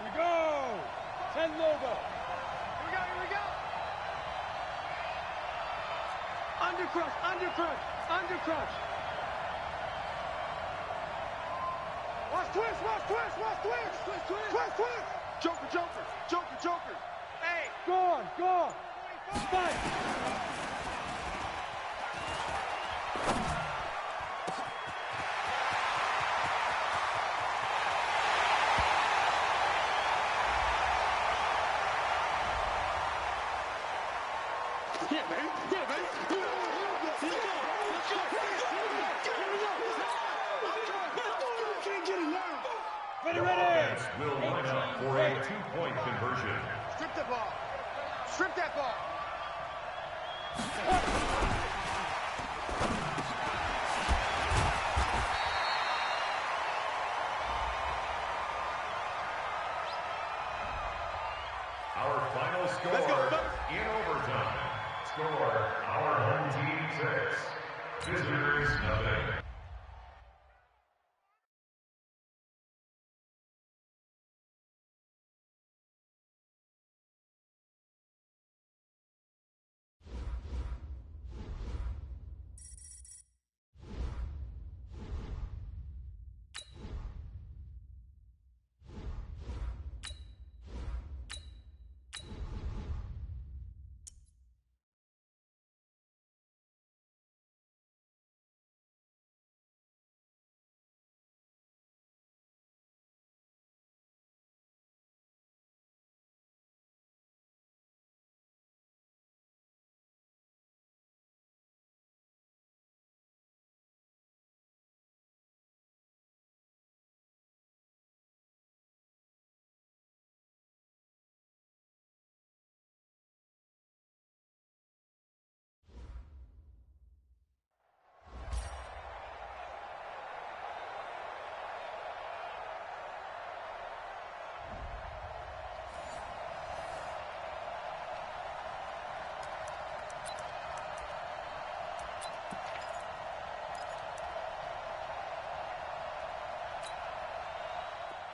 Here we go. 10 Nova. Here we go, here we go. Undercrush, undercrush, undercrush. Watch twist, watch twist, watch twist. Twist, twist, twist, twist. Joker, joker, joker, joker. Hey. Go on, go on. Fight. Yeah, man. Yeah, man. Ready, ready. Offense will line up for a two-point conversion. Strip that ball. Strip that ball. Our final score Let's go. in overtime. Score, our home team 6. Visitors nothing.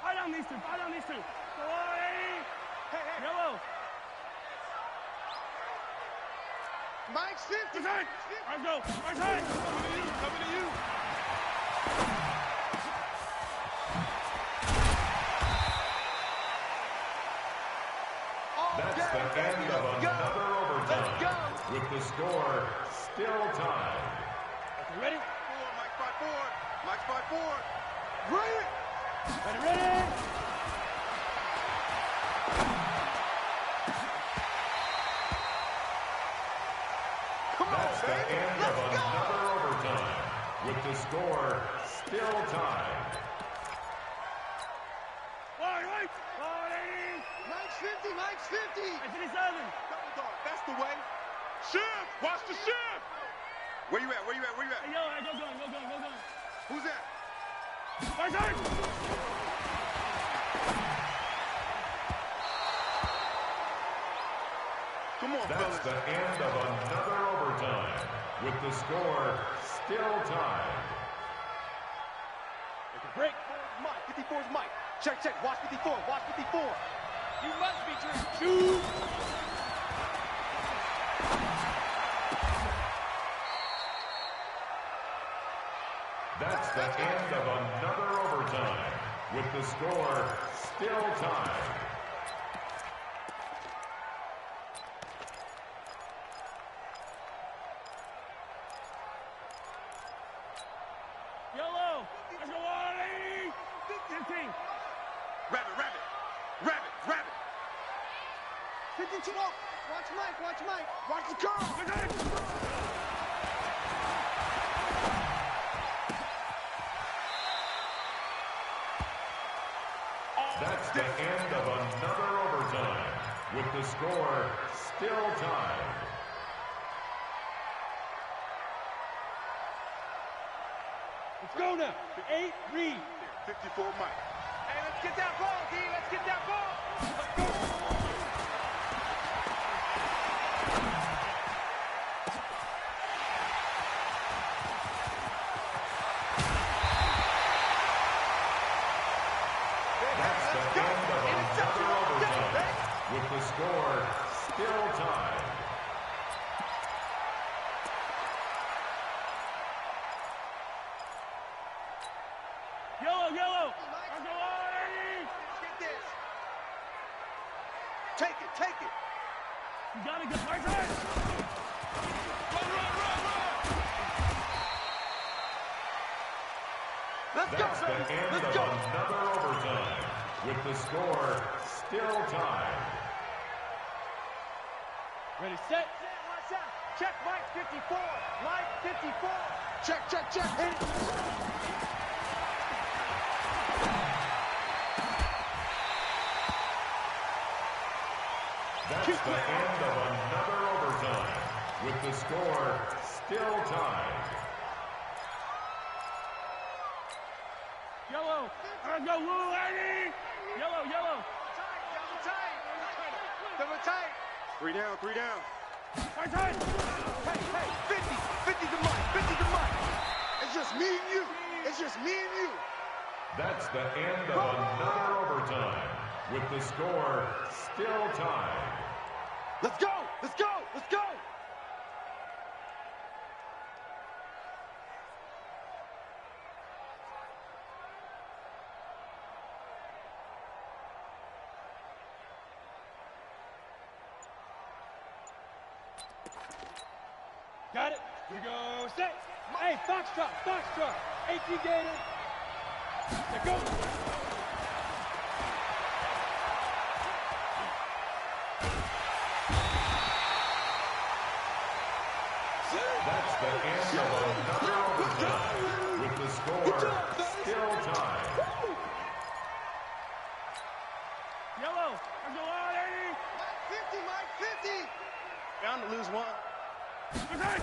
Fire down these two. Go on, Eddie. Hey. Yellow. Mike's 50. Right side. Let's go. Right side. Coming to you. That's the end of another overtime. With the score still tied. Okay, ready? Mike, fight forward. Mike, fight forward. Ready? Ready? That's the end of another overtime, with the score still tied. Right. Mike's 50, Mike's 50. 57. Double dog, that's the way. Shift, watch the shift. Where you at? Hey, yo, go going. Who's that? Right side. Come on, That's fellas. the end of another overtime, with the score still tied. Take a break. Mike, 54 is Mike. Check. Watch 54. You must be dreaming. Shoot. That's the end of another overtime, with the score still tied. Yellow. Let's go on, 15. Rabbit. 52 up. Watch Mike. Watch the curve. That's the end of another overtime, with the score still tied. Let's go now. 8, read. 54 Mike. Hey, let's get that ball, D. Let's get that ball. Let's go. That's the end of another still tied. Yellow. Get this. Take it. You gotta get right there. Run. Let's go, That's baby. the end Let's of go. another overtime, with the score still tied. Ready, set. Watch out. Check, Mike 54. Mike 54. Check. Hit it. That's the end of another overtime, with the score still tied. Yellow. Go, Lou, Eddie. Yellow. Double tight. Three down. Tight. Hey, 50 to Mike. It's just me and you. That's the end of another overtime, with the score still tied. Let's go. Got it. Here we go. Set. Hey, Foxtrot. 18 Gator. Let's go. That's the end of another overtime, with the score still tied. Yellow. Let's go on, Eddie. Mike 50. Bound to lose one. Okay.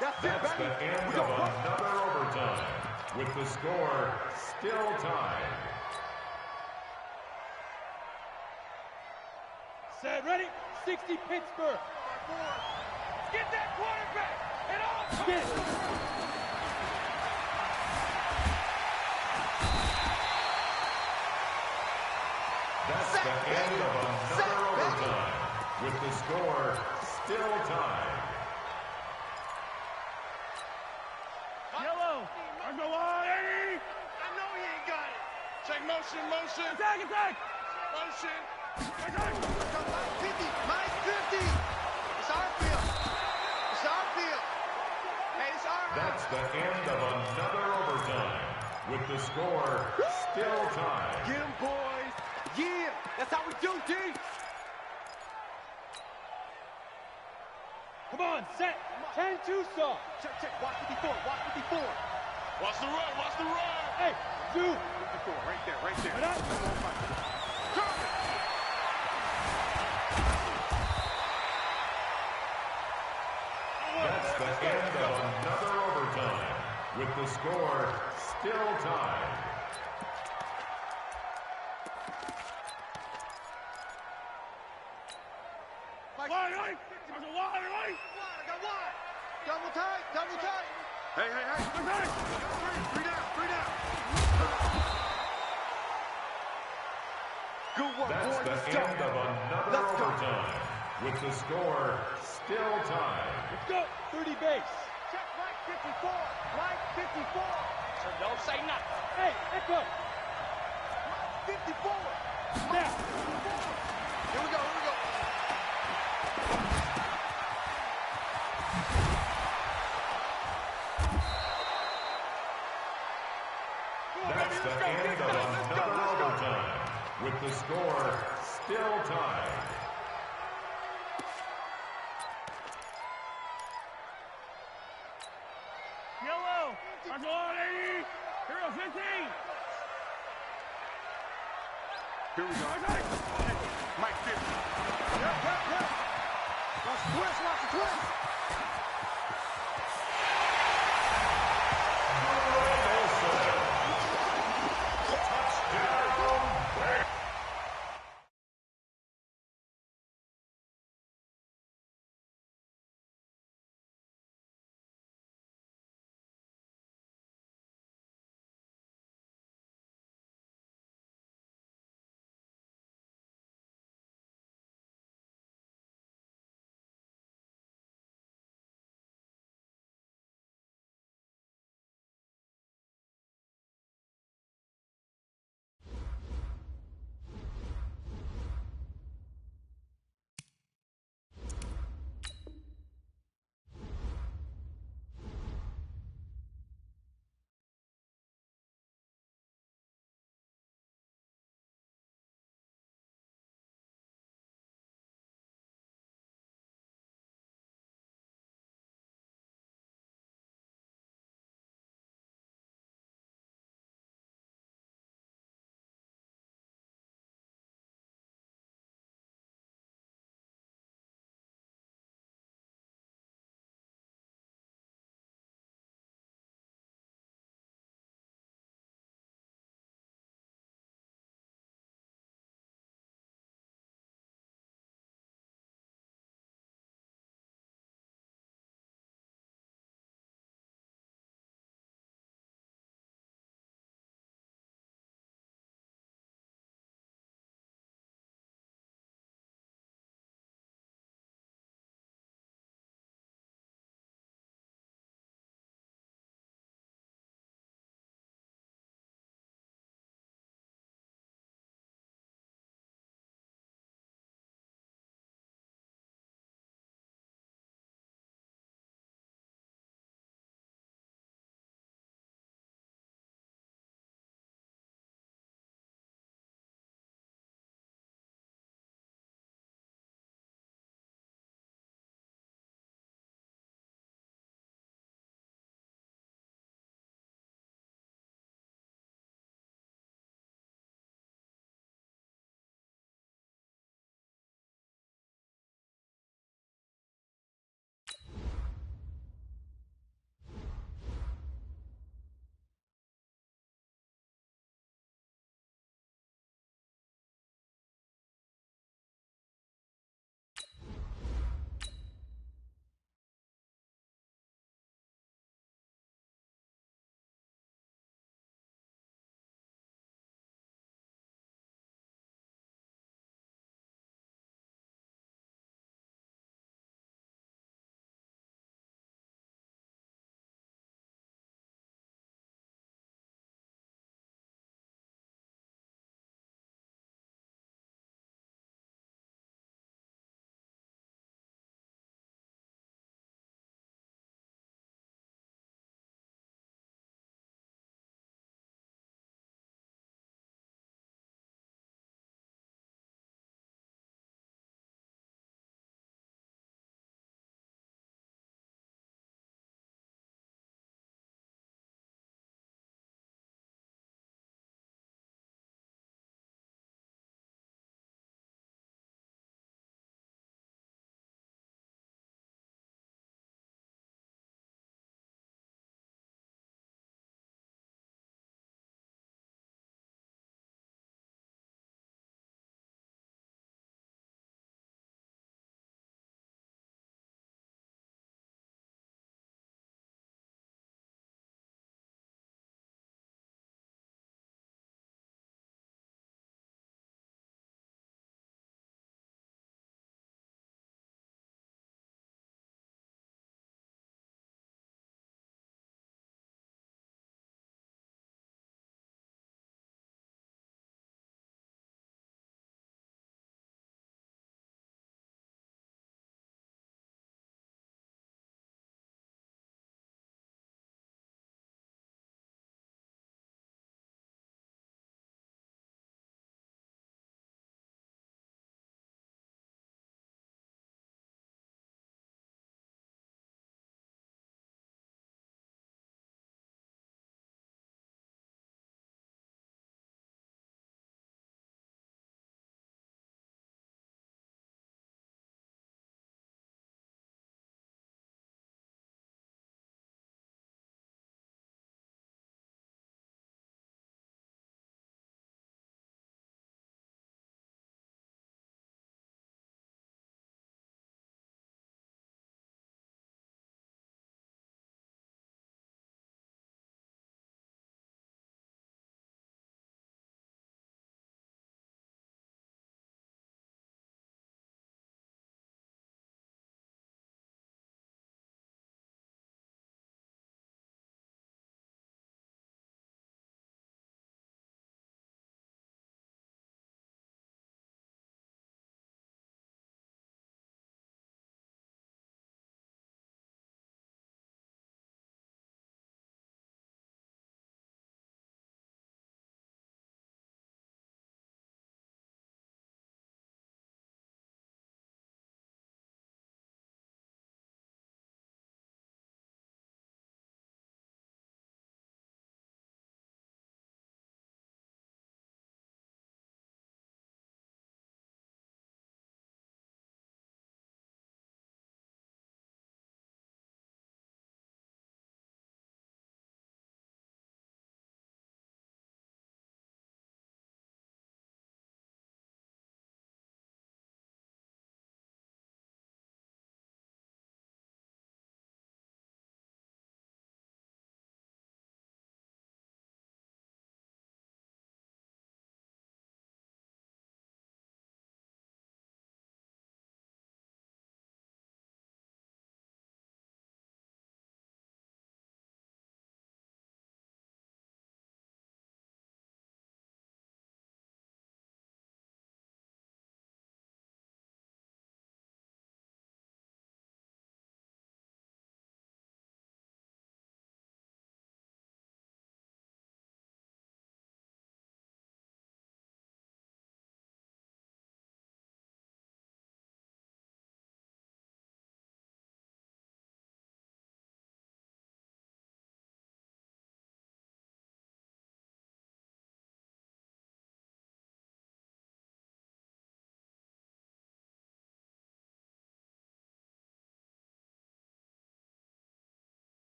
That's the end of another overtime, with the score still tied. Set, ready? 60 Pittsburgh. Get that quarterback. And all. Get it. That's the end of another overtime, with the score still tied. Yellow. Go on, Eddie. I know he ain't got it. Check motion. Attack. Motion. Attack. Mike 50. It's our field. Hey, it's our field. That's the end of another overtime, with the score still tied. Get him, boys. Yeah, that's how we do, D. Come on, set. 10-2 saw. Check. Watch 54. Watch the run. Hey, 2. 54, right there. Right up. That's the end of another overtime, with the score still tied. Wide. I got wide. Double tight. Hey. Attack. Three down. Good work, That's boys. the end of another overtime, with the score still tied. Let's go. 30 base. Check Mike 54. So don't say nothing. Hey, echo. Mike 54. Now. Here we go. That's the end of another overtime, with the score still tied. Yellow. I go on, 80. Hero 15. Here we go. Mike 50. Yeah. Watch the twist.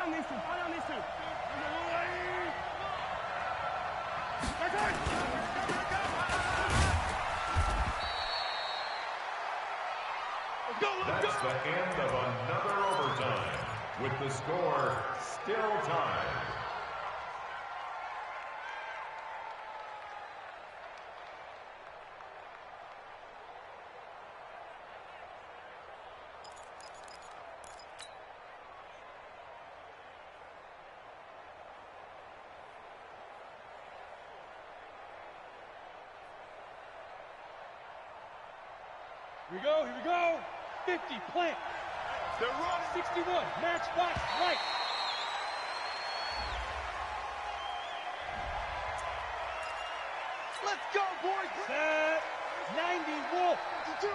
on these two. Fall on these two. That's the end of another overtime, with the score still tied. Here we go, here we go. 50, plant. They're running. 61, match box right. Let's go, boys. Set. 90, Wolf. 52.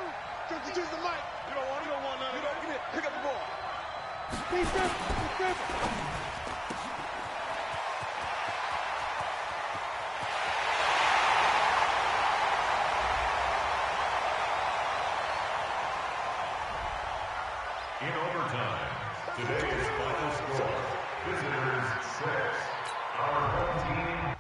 52's the mic. You don't want none. You don't get it. Pick up the ball. Defense. In overtime, today's final score, visitors 6, our home team.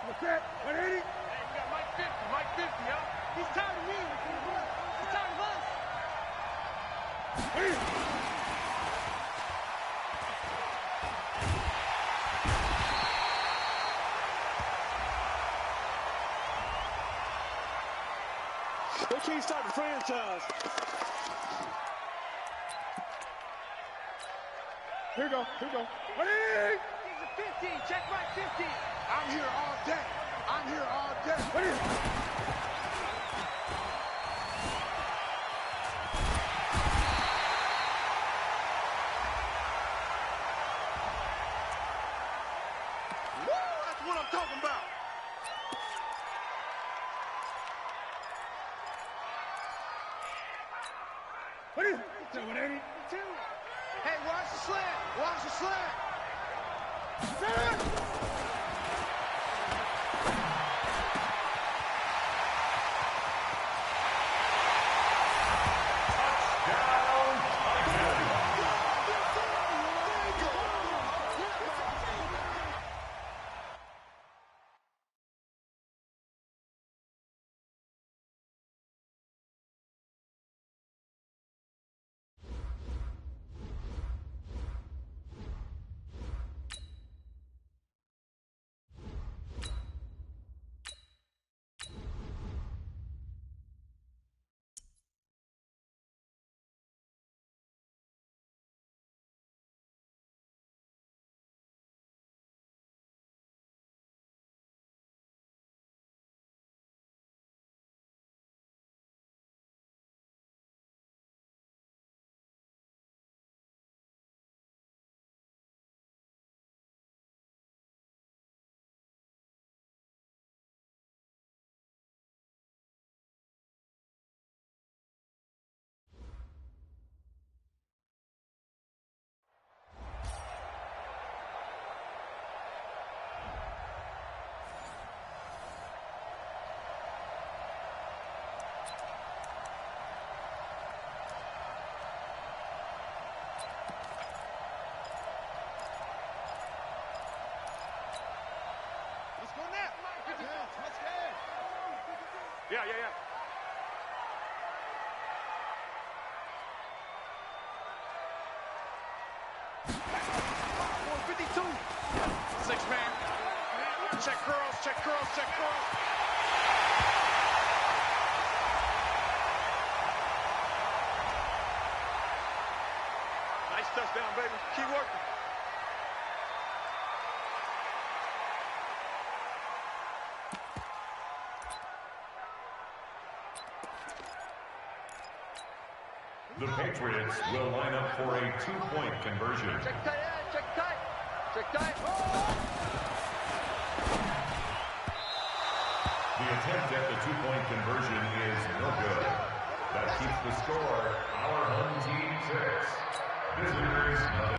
What's that? 180? Hey, you got Mike 50. Mike 50, huh? He's tired of me. He's tired of us. Hey! They can't start the franchise. Here we go. 180! He's a 50. Check Mike 50. I'm here all day. What is it? Woo! That's what I'm talking about. What is it? 180. Hey, watch the slant. Set. Yeah, yeah, yeah. Six man. Check girls, check girls, check girls. Nice touchdown, baby. Keep working. The Patriots will line up for a two-point conversion. Check tight, check tight. Check tight. The attempt at the two-point conversion is no good. That keeps the score, our home team 6. Visitors nothing.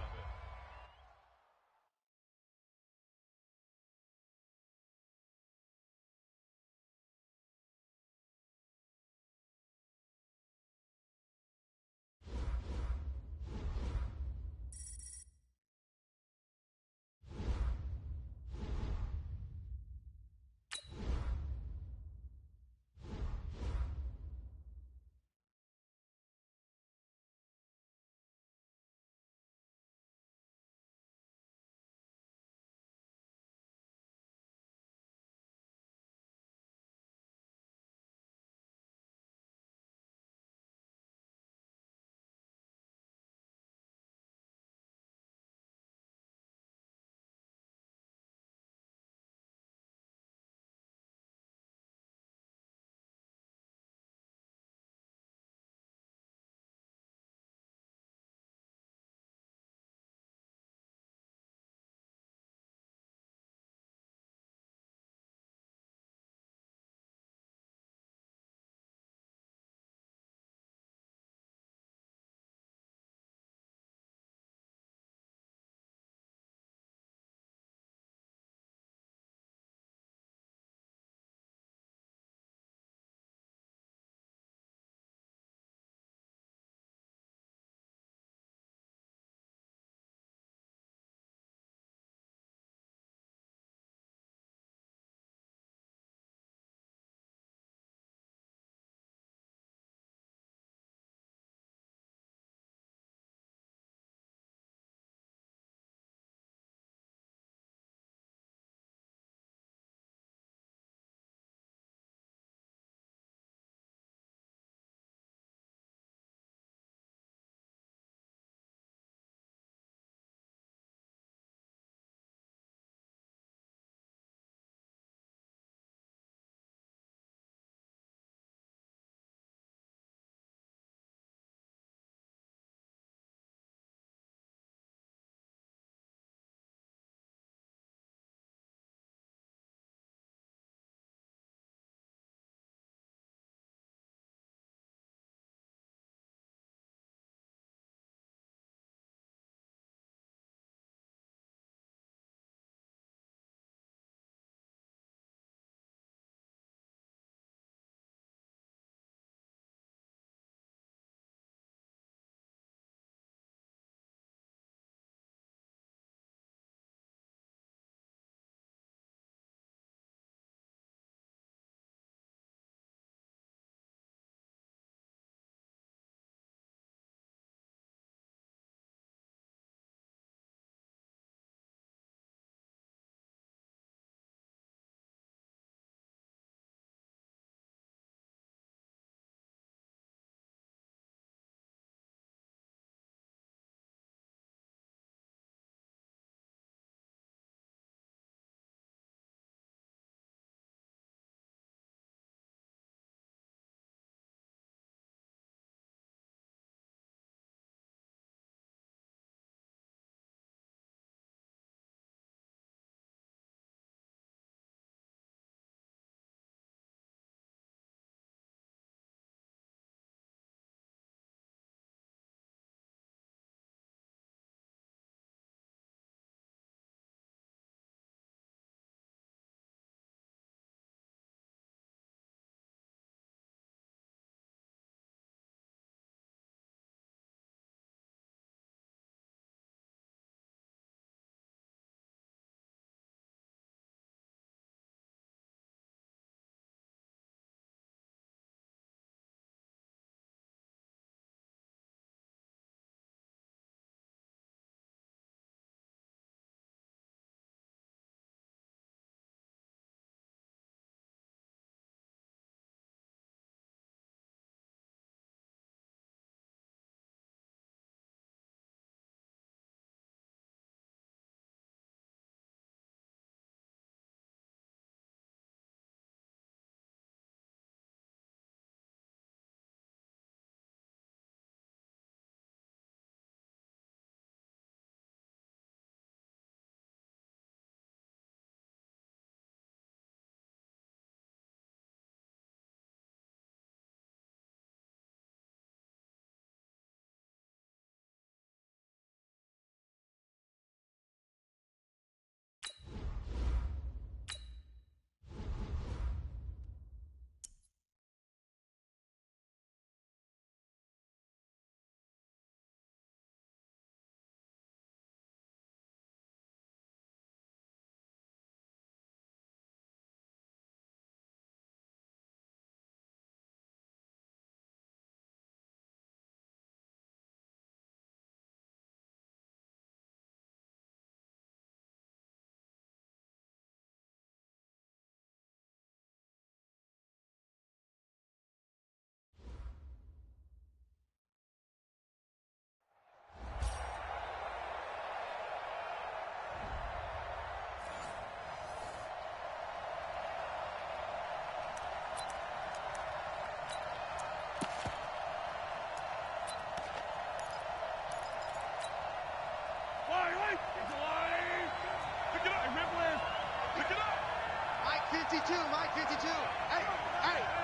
52, Mike 52. Hey,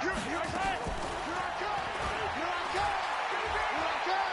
here I come. Here I come. Here I come. Here I come.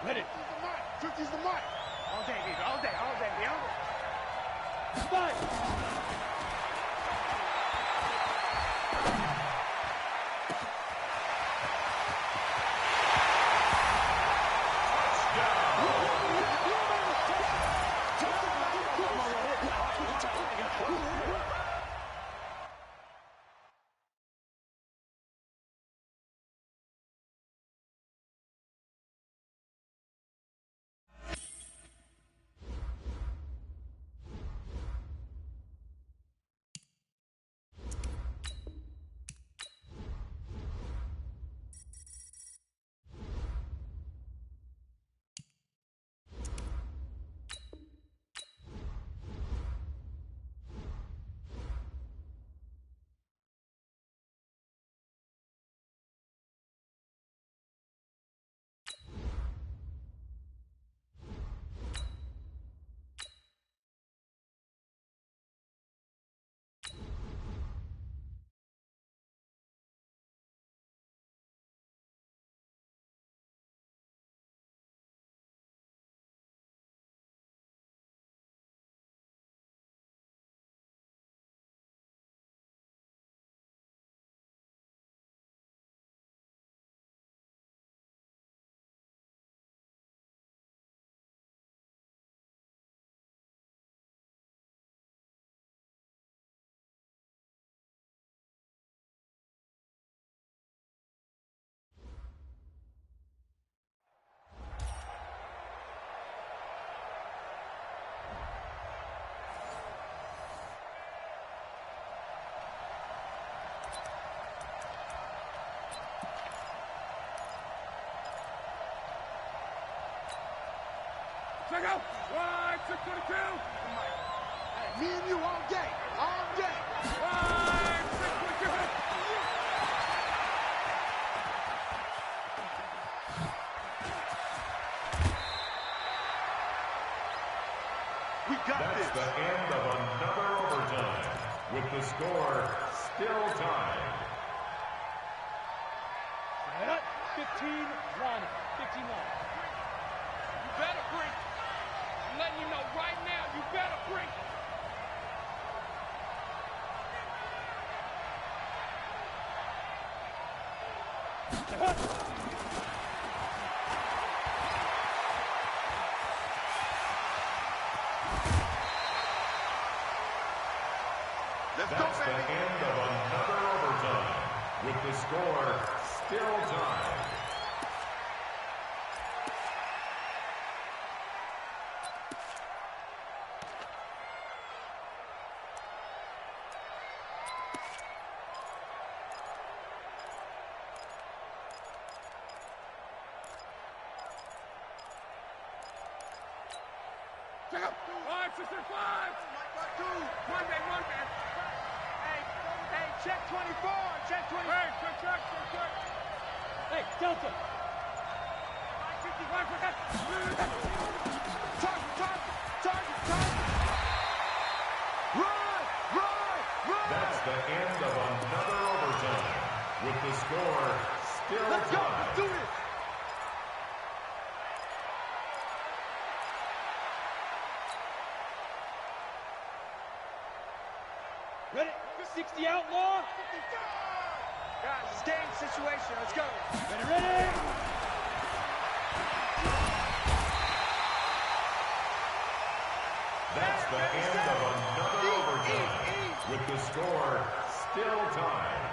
Let it. 50's the mark. All day, baby. All day, baby. Spike. Check out. Wide, 622. Hey, me and you all day. All day. Wide, 622. We got this. That's the end of another overtime, with the score still tied. 15-1. 15-1. You better bring. I'm letting you know right now, you better bring. That's the end of another overtime, with the score still tied. 5, sister, 5. One man. Hey, check 24. Check 24. Hey, check. Hey, Delta. 551 for that. Target. Run. That's the end of another overtime. With the score still Let's go. tied. Let's do this. Ready? 60 outlaw. 55. Guys, it's game situation. Let's go. Ready? That's the end of another overtime. With the score still tied.